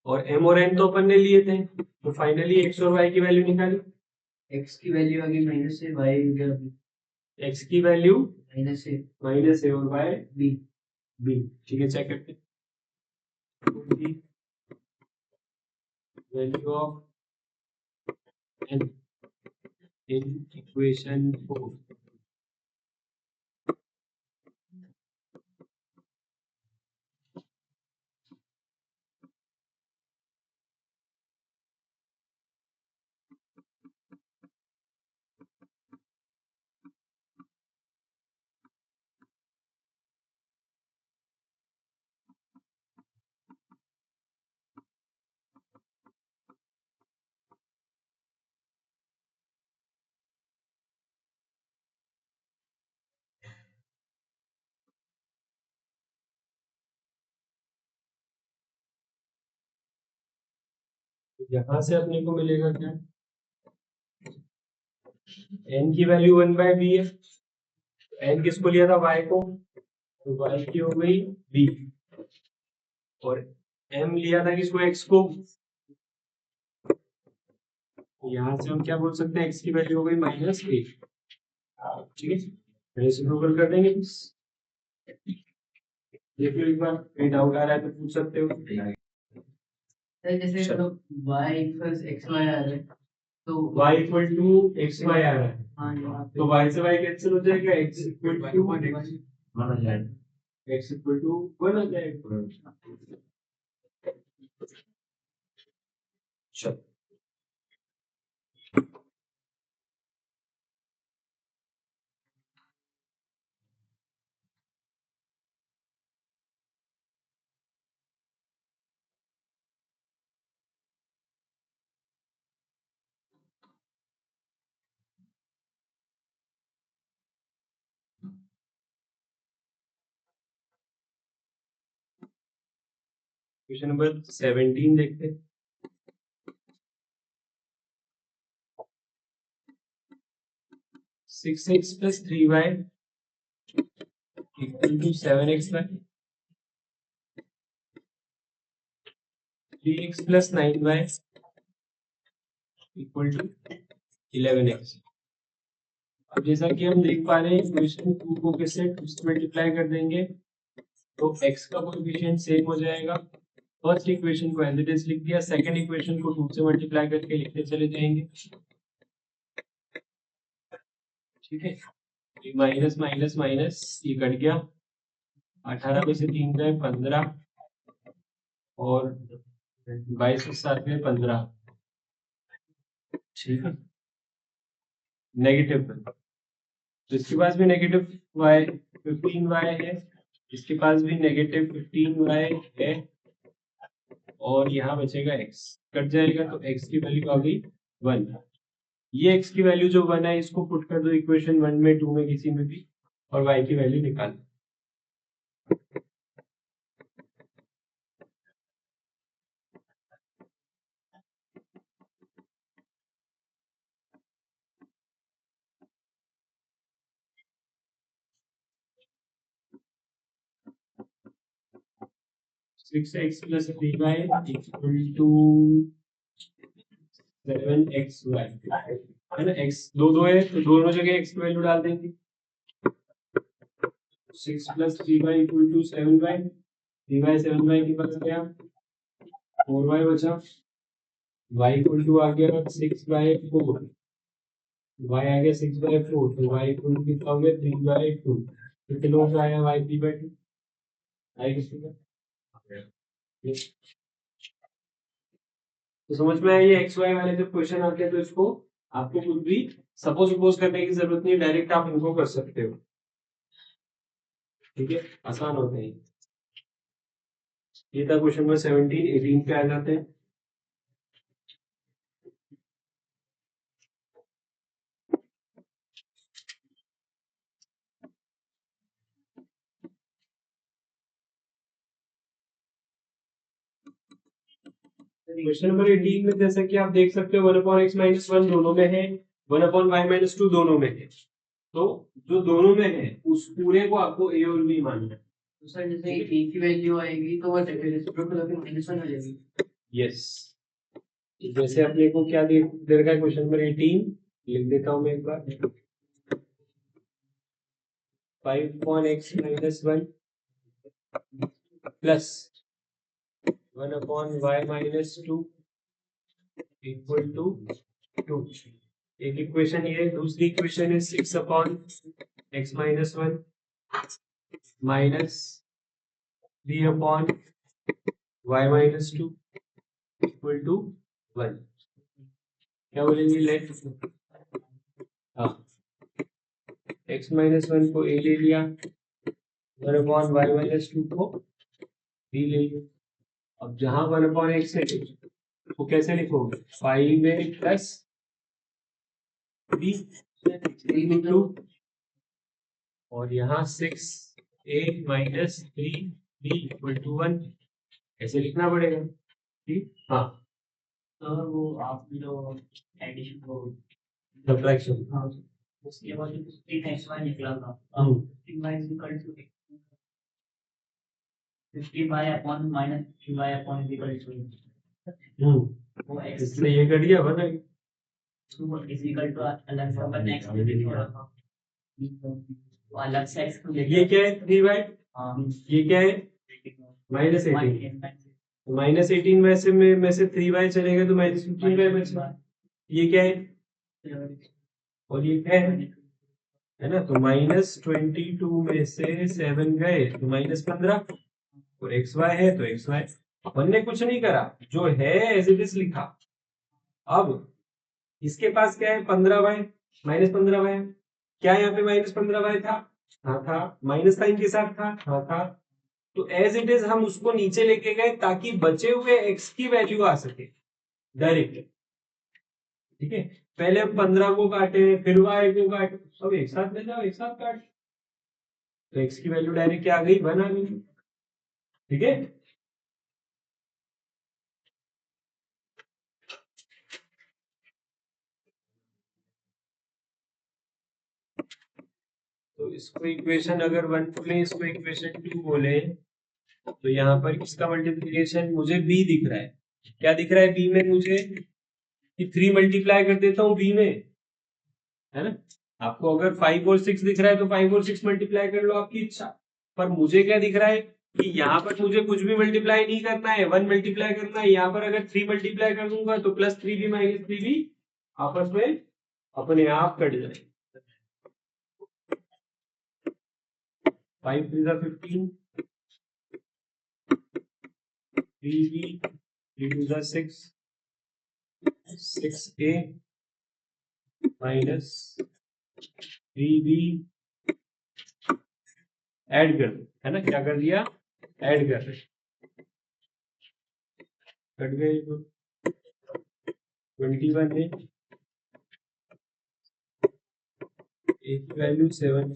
और m और n तो अपन ने लिए थे, तो फाइनली x और y की वैल्यू निकाली, x की वैल्यू आ गई माइनस से y इधर x की वैल्यू माइनस से और y b b, ठीक है, चेक करते हैं value of n in equation 4। यहां से अपने को मिलेगा क्या, n की वैल्यू 1/b है, n किसको लिया था y को, तो y की हो गई b, और m लिया था किसको x को, यहां से हम क्या बोल सकते हैं x की वैल्यू हो गई -1, ठीक है, रेसिप्रोकल कर देंगे बस। देखिए एक बार कोई डाउट आ रहा है तो पूछ सकते हो। जैसे चलो। y = xy आ रहा है तो y = xy आ रहा है, हाँ यहाँ पे तो y से y कैंसिल हो जाएगा, x = 1 हो जाएगा। चलो क्वेश्चन नंबर 17 देखते हैं। 6x + 3y = 7xy 3x plus 9y equal to 11x। अब जैसा कि हम देख पा रहे हैं इक्वेशन 2 को कैसे 2 से मल्टीप्लाई कर देंगे तो x का कोएफिशिएंट सेम हो जाएगा। फर्स्ट इक्वेशन को एज इट इज लिख दिया, सेकंड इक्वेशन को 2 से मल्टीप्लाई करके लिखते चले जाएंगे। ठीक है, माइनस माइनस माइनस ये कट गया, 18 में से 3 गए 15 और 22 के साथ में 15। ठीक है, नेगेटिव तो इसके पास भी नेगेटिव y 15y है, इसके पास भी नेगेटिव 15y है और यहाँ बचेगा x, कट जाएगा तो x की वैल्यू आ गई 1। ये x की वैल्यू जो 1 है इसको पुट कर दो इक्वेशन 1 में 2 में किसी में भी और y की वैल्यू निकाल। Six x plus 3y equal to 7xy है ना। x दो है तो दोनों जगह x की वैल्यू डाल देंगे। 6 plus 3y equal to 7y, 3y 7y के पास गया 4y बचा, y इक्वल टू आ गया 6/4, y आ गया 6/4 तो y इक्वल टू कितना हो गया 3/2। तो कितना का आया y 3/2 आई किसी का। तो समझ में आया ये एक्स वाई वाले जब क्वेश्चन आते हैं तो इसको आपको कुछ भी सपोज करने की जरूरत नहीं, डायरेक्ट आप इनको कर सकते हो। ठीक है, आसान होते हैं। ये था क्वेश्चन नंबर 17। 18 पे आ जाते हैं। क्वेश्चन नंबर 18 में जैसा कि आप देख सकते हो 1/x-1 दोनों में है, 1/y-2 दोनों में है। तो जो दोनों में है उस पूरे को आपको a और b मानना है। तो सर जैसे a की वैल्यू आएगी तो वो रेसिप्रोकल होकर -1 हो जाएगी। यस, जैसे अपने को क्या दे रखा है क्वेश्चन नंबर 18, लिख देता हूं मैं एक बार। 5/x-1 plus 1/y-2 equal to 2। एक इक्वेशन ये है, दूसरी इक्वेशन है 6/x-1 minus 3/y-2 equal to 1। क्या बोलेंगे, लेट हाँ x-1 को a ले लिया, 1/y-2 को b ले लिया। अब जहां 1/x है वो कैसे लिखोगे, 5a प्लस b इंटू और यहाँ 6a minus 3b equal to 1 ऐसे लिखना पड़ेगा। ठीक, हाँ तो वो आप जो एडिशन को सब्ट्रैक्शन, हाँ उसके बाद जो 3xy निकला था 3y equal to 50y/- 3y/= वो x इसलिए ये कट गया बना इज इक्वल टू अलग से अपन x में लिख रहा था वो अलग से x को ये क्या है 3y, हाँ ये क्या है -18 में से 3y चलेगा तो -15y बचेगा। ये क्या है और ये क्या है ना। तो -22 में से 7 गए तो -15 और xy है तो xy। अपन ने कुछ नहीं करा, जो है एज इट इज लिखा। अब इसके पास क्या है 15y -15y, क्या यहाँ पे -15y था, हाँ था, माइनस साइन के साथ था, हाँ था। तो एज इट इज हम उसको नीचे लेके गए ताकि बचे हुए x की वैल्यू आ सके डायरेक्ट। ठीक है, पहले हम 15 को काटे फिर y को काटे, सब एक साथ ले जाओ एक साथ काट, तो x की वैल्यू डायरेक्ट क्या आ गई 1 आ गई। ठीक है, तो इसको इक्वेशन अगर 1 बोले, इसको इक्वेशन 2 बोले, तो यहाँ पर किसका मल्टीप्लिकेशन मुझे b दिख रहा है, क्या दिख रहा है बी में मुझे कि 3 मल्टीप्लाई कर देता हूँ बी में, है ना। आपको अगर 5 और 6 दिख रहा है तो 5 और 6 मल्टीप्लाई कर लो, आपकी इच्छा। पर मुझे क्या दिख रहा है कि यहाँ पर मुझे कुछ भी मल्टीप्लाई नहीं करना है, 1 मल्टीप्लाई करना है। यहाँ पर अगर 3 मल्टीप्लाई कर दूंगा तो +3b -3b आपस में अपने आप कट जाए। 5 3 15, 3b 3 2 6, 6a minus 3b add कर दो, है ना। क्या कर दिया, ऐड कर रहे, कट गए तो 21 है, a की वैल्यू 7/,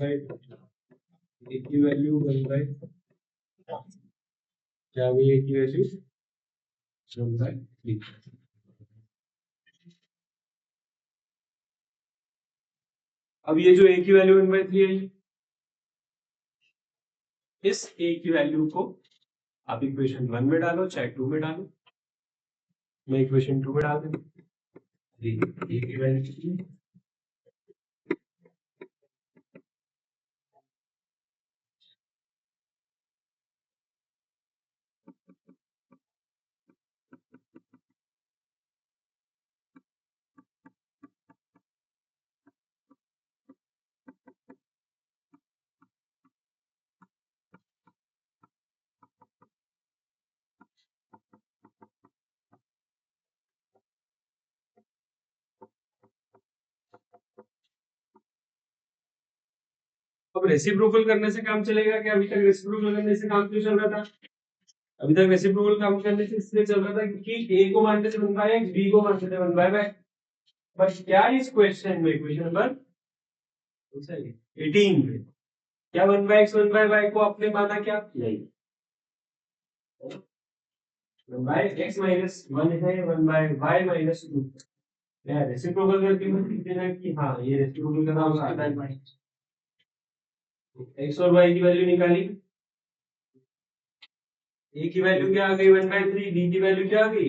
a की वैल्यू 1/, क्या हुई a की वैल्यू 1/3। अब ये जो a की वैल्यू 1/3 है, इस a की वैल्यू को आप इक्वेशन 1 में डालो चाहे 2 में डालो। मैं इक्वेशन 2 में डाल दूं, a की वैल्यू अब रेसिप्रोकल करने से काम चलेगा क्या? अभी तक रेसिप्रोकल करने से काम क्यों चल रहा था? अभी तक रेसिप्रोकल काम करने से इसलिए चल रहा था क्योंकि a को मानते थे 1/x, b को मानते थे 1/y। बट क्या इस क्वेश्चन में, क्वेश्चन नंबर 18 में, क्या 1/x 1/y को आपने माना क्या? नहीं। 1/x -1 है, 1/y -2। मैं रेसिप्रोकल करके मैं लिख देना कि हाँ ये रेसिप्रोकल का नाम है। x और y की वैल्यू निकाली, a की वैल्यू क्या आ गई 1/3, b की वैल्यू क्या आ गई,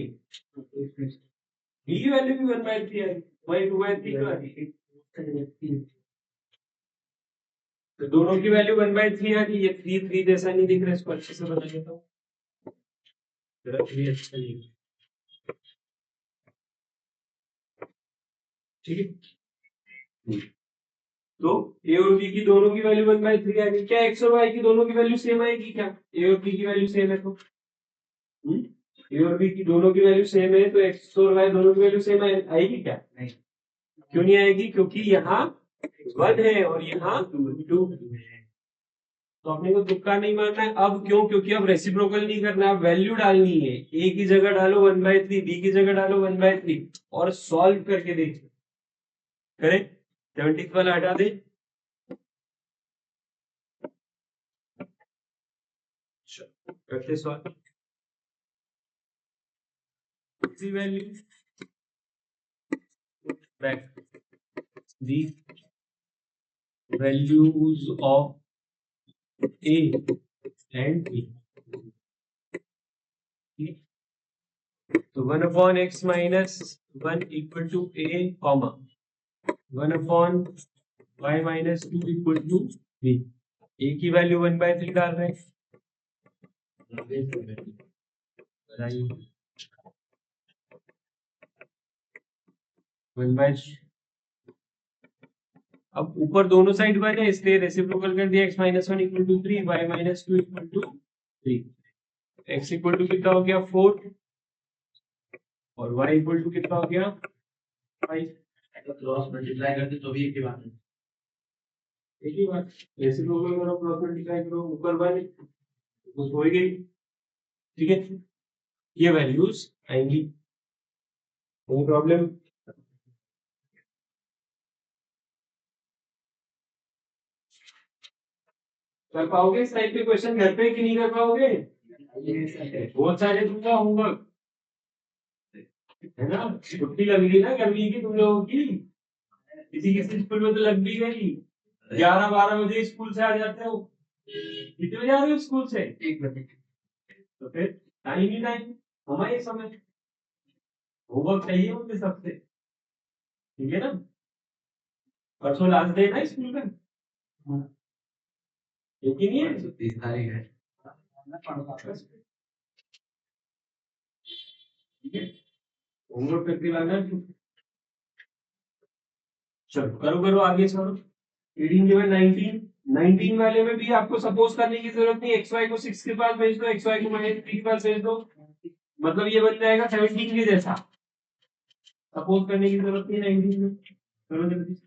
b की वैल्यू भी 1/3 आ गई, y 2/3 क्यों आ गई? तो दोनों की वैल्यू 1/3 आ गई। ये 3 3 जैसा नहीं दिख रहा, इसको अच्छे से बना देता हूँ, जरा 3 अच्छा नहीं, ठीक है। तो a और b की दोनों की वैल्यू 1/3 आ गई। क्या x और y की दोनों की वैल्यू सेम आएगी क्या? a और b की वैल्यू सेम है तो a और b की दोनों की वैल्यू सेम है तो x और y दोनों की वैल्यू सेम आएगी क्या? नहीं। क्यों नहीं आएगी? क्योंकि यहाँ 1 है और यहाँ 2 है। तो अपने को तुक्का नहीं मारना है। अब क्यों? क्योंकि अब रेसिप्रोकल नहीं करना, अब वैल्यू डालनी है। a की जगह डालो 1/3, b की जगह डालो 1/3 और सॉल्व करके देखिए। करें, 70 वाला हटा दे, करते solve. Value back the values of a and b. तो 1/x - 1 equal to a, comma 1/y - 2 equal to b। a की वैल्यू 1/3 डाल रहे हैं, 1/3। अब ऊपर दोनों साइड 1 है इसलिए रेसिप्रोकल कर दिया, x - 1 equal to 3, y - 2 equal to 3। x equal to कितना हो गया 4 और y equal to कितना हो गया 5। क्रॉस मल्टीप्लाई करते तो भी एक ही बात है, एक ही बात। रेसिप्रोकल करो, क्रॉस मल्टीप्लाई करो, ऊपर 1 कुछ हो ही गई, ठीक है। ये वैल्यूज आएंगी, कोई प्रॉब्लम? कर पाओगे इस टाइप के क्वेश्चन घर पे कि नहीं कर पाओगे? बहुत सारे दूंगा होमवर्क, है ना। छुट्टी लग गई ना गर्मी की तुम लोगों की, किसी किसी स्कूल में तो लग भी गई। 11-12 बजे स्कूल से आ जाते हो, कितने बजे आ रहे हो स्कूल से? 1 बजे। तो फिर टाइम ही टाइम, हमारे समय होमवर्क चाहिए मुझे सबसे, ठीक है ना? परसों लास्ट डे ना स्कूल का, यकीन नहीं है? 30 तारीख है। ठीक है, होमवर्क करके लाना। चलो करो करो आगे चलो। 18 given 19, 19 वाले में भी आपको सपोज करने की जरूरत नहीं, एक्स वाई को 6 के पास भेज दो, एक्स वाई को -3 के पास भेज दो, मतलब ये बन जाएगा 17 के जैसा। सपोज करने की जरूरत नहीं 19 में। चलो जल्दी से।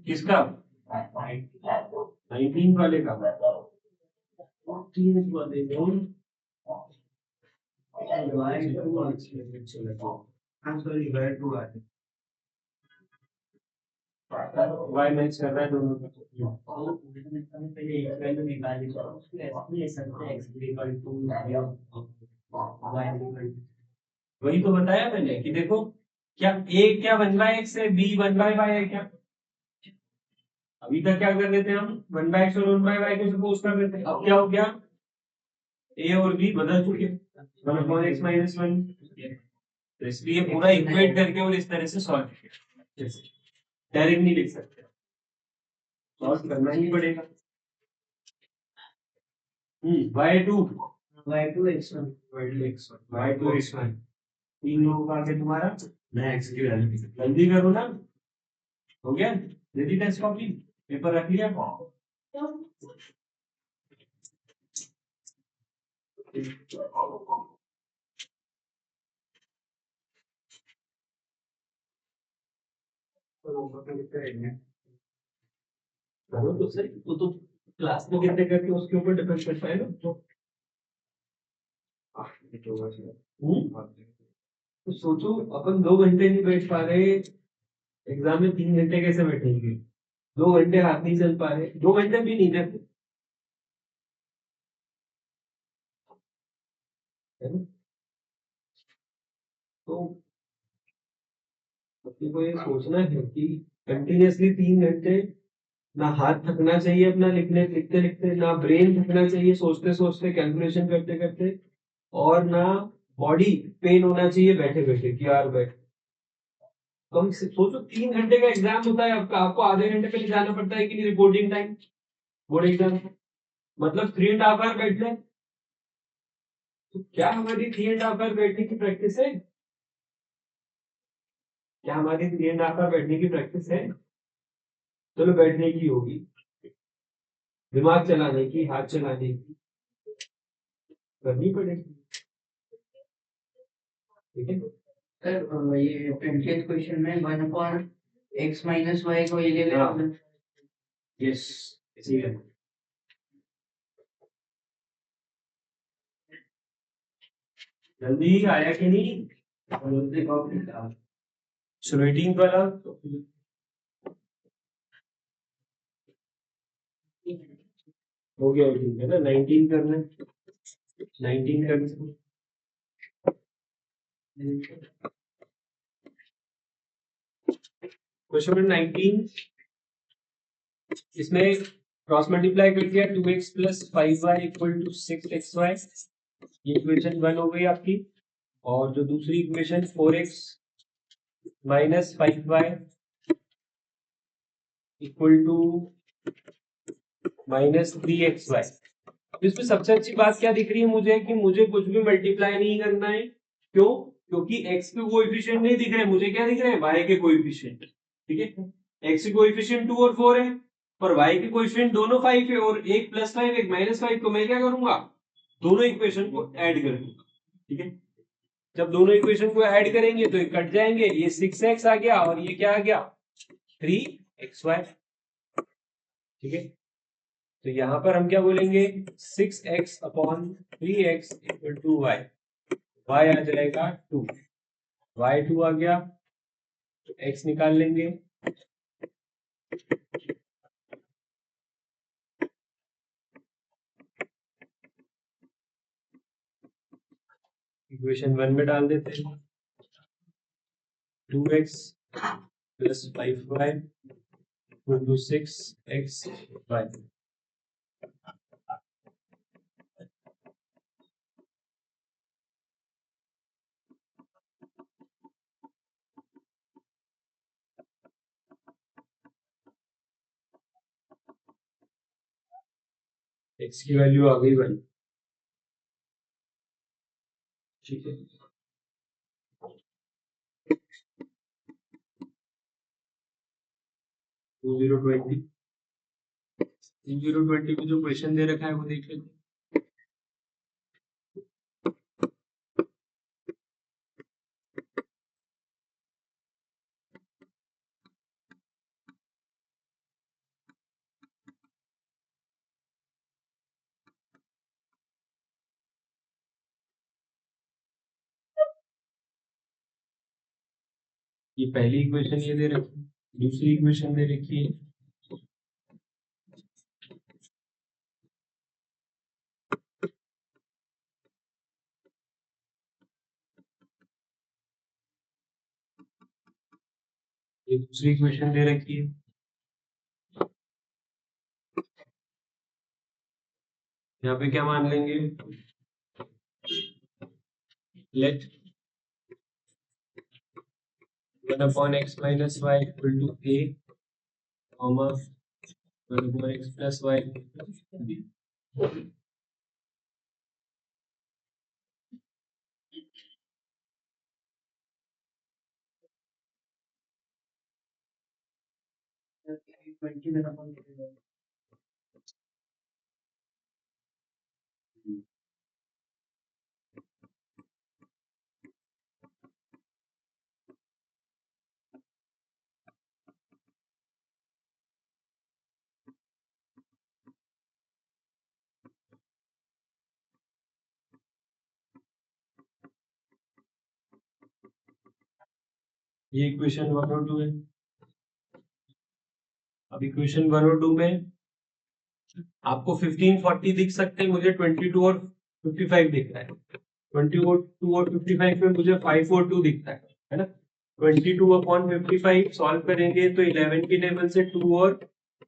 किसका? 19 वाले का। 3 वाले वाई मैच कर रहा है दोनों का। पहले एक वैल्यू निकाली तो उसको ऐसे ले सकते हैं, x equal to y equal to. वही तो बताया मैंने कि देखो, क्या a क्या 1/x है, b 1/y है क्या? अभी तक क्या कर रहे थे हम, 1/x और 1/y को सपोज कर रहे थे। अब क्या हो गया, a और b बदल चुके, 1/x - 1। तो इसलिए पूरा इक्वेट करके और इस तरह से सॉल्व किया, डायरेक्ट नहीं लिख सकते, सॉल्व करना ही पड़ेगा। y2 y2 x1 y2 x1 तीन लोगों का आगे तुम्हारा, मैं x की वैल्यू जल्दी करो ना, हो गया? यदि टेस्ट कॉपी पेपर रख लिया, करो तो सही, तो क्लास में कितने करके उसके ऊपर डिपेंड करता है ना। तो सोचो अपन 2 घंटे नहीं बैठ पा रहे, एग्जाम में 3 घंटे कैसे बैठेंगे? 2 घंटे हाथ नहीं चल पा रहे, 2 घंटे भी नहीं थे, है ना? तो अपने को ये सोचना है कि कंटिन्यूअसली 3 घंटे ना हाथ थकना चाहिए अपना लिखने लिखते लिखते, ना ब्रेन थकना चाहिए सोचते सोचते कैलकुलेशन करते करते, और ना बॉडी पेन होना चाहिए बैठे बैठे कि यार बैठ। कम से सोचो 3 घंटे का एग्जाम होता है आपका, आपको आधे घंटे पहले जाना पड़ता है कि नहीं रिपोर्टिंग टाइम, बोर्ड एग्जाम, मतलब 3.5 आवर बैठने। तो क्या हमारी 3.5 आवर बैठने की प्रैक्टिस है? क्या हमारी 3.5 आवर बैठने की प्रैक्टिस है? चलो बैठने की होगी, दिमाग चलाने की, हाथ चलाने की करनी पड़ेगी, ठीक है? सर ये 20th क्वेश्चन में 1/x माइनस y को ये ले लेना। यस, इसी है। जल्दी आया कि नहीं? चलो 18 वाला हो गया ठीक है ना, 19 करना है, 19 करना क्वेश्चन नंबर 19, इसमें क्रॉस मल्टीप्लाई कर दिया 2x plus 5y equal to 6xy, ये इक्वेशन 1 हो गई आपकी। और जो दूसरी equation 4x minus 5y equal to minus 3xy। अब इसमें सबसे अच्छी बात क्या दिख रही है मुझे कि मुझे कुछ भी मल्टीप्लाई नहीं करना है। क्यों? क्योंकि x के कोएफिशिएंट नहीं दिख रहे, मुझे क्या दिख रहे हैं, y के कोएफिशिएंट। ठीक है, x के कोएफिशिएंट 2 और 4 है, पर y के कोएफिशिएंट दोनों 5 है, और एक प्लस 5 एक माइनस 5, तो मैं क्या करूंगा, दोनों इक्वेशन को ऐड कर दूंगा। ठीक है, जब दोनों इक्वेशन को ऐड करेंगे तो ये कट जाएंगे, ये 6x आ गया और ये क्या आ गया, 3xy। ठीक है, तो यहां पर हम क्या बोलेंगे, 6x upon 3x equal to y, y आ जाएगा 2, y2 आ गया, तो x निकाल लेंगे। इक्वेशन 1 में डाल देते हैं, 2x plus 5y equal to 6xy। x की वैल्यू आ गई भाई। ठीक है, 2020 2020 में जो क्वेश्चन दे रखा है वो देख लेते हैं। ये पहली इक्वेशन ये दे रखी है, दूसरी इक्वेशन दे रखी है, ये दूसरी इक्वेशन दे रखी है। यहाँ पे क्या मान लेंगे, let 1 upon x minus y equal to a, comma 1 upon x plus y b। ये इक्वेशन 1 और 2 है। अब इक्वेशन 1 और 2 में आपको 15 40 दिख सकते हैं, मुझे 22 और 55 दिख रहा है। 22 और 55 में मुझे 5 और 2 दिखता है ना। 22 अपॉन 55 सॉल्व करेंगे तो 11 के टेबल से 2 और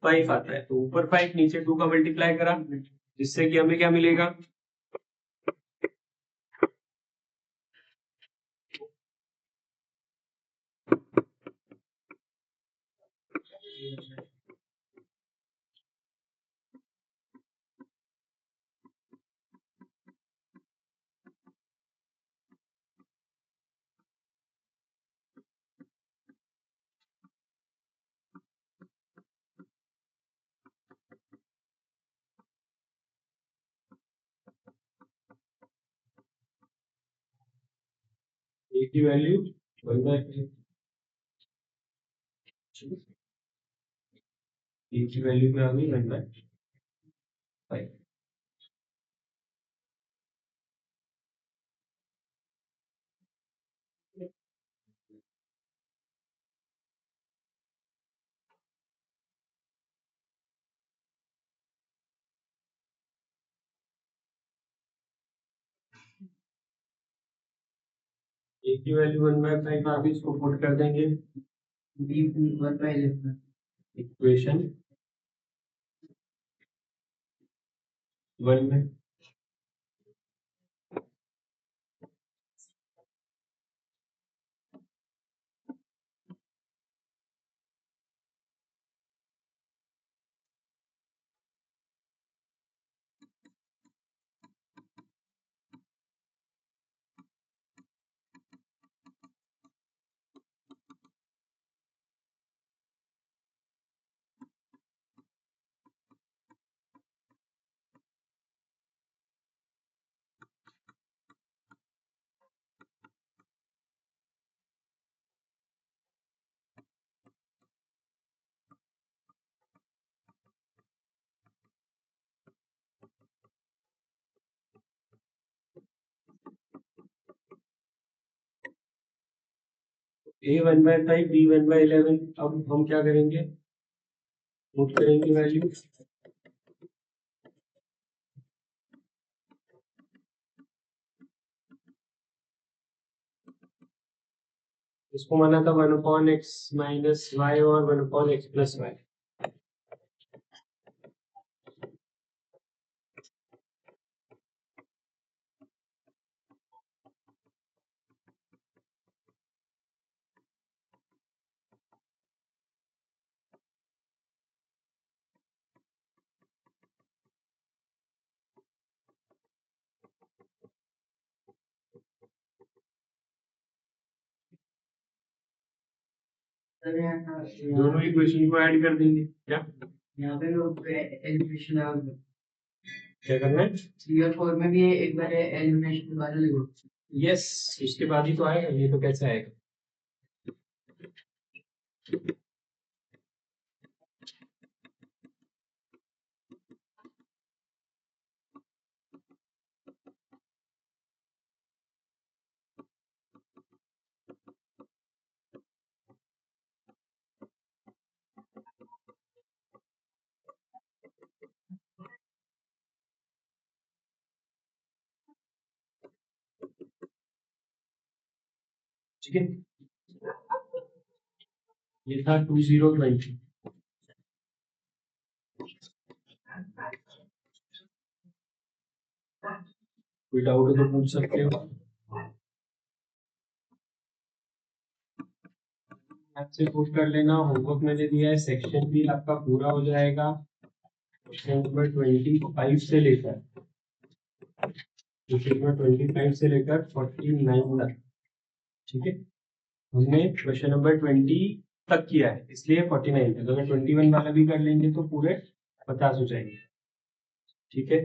5 आता है, तो ऊपर 5 नीचे 2 का मल्टीप्लाई करा, जिससे कि हमें क्या मिलेगा, ए की वैल्यू 1/5, ए की वैल्यू क्या आ गई 1/5। ए की वैल्यू 1/5 आप इसको पुट कर देंगे बी 1/11 इक्वेशन 1 में। ए 1/5 बी 1/11 अब हम क्या करेंगे पुट करेंगे वैल्यू इसको माना था 1/x माइनस वाई और 1/x प्लस वाई। सर दोनों इक्वेशन को ऐड कर देंगे क्या यहाँ पे लोग एलिमिनेशन लगा क्या करना है 3 और 4 में भी एक बार एलिमिनेशन वाला लिखो। यस उसके बाद ही तो आएगा ये तो कैसे आएगा ठीक है ये था 2020। कोई डाउट है तो पूछ सकते हो आपसे पुट कर लेना होमवर्क मैंने दिया है सेक्शन भी आपका पूरा हो जाएगा क्वेश्चन नंबर 25 से लेकर क्वेश्चन नंबर 25 से लेकर 49 तक। ठीक है हमने क्वेश्चन नंबर 20 तक किया है इसलिए 49 तक अगर 21 वाला भी कर लेंगे तो पूरे 50 हो जाएंगे। ठीक है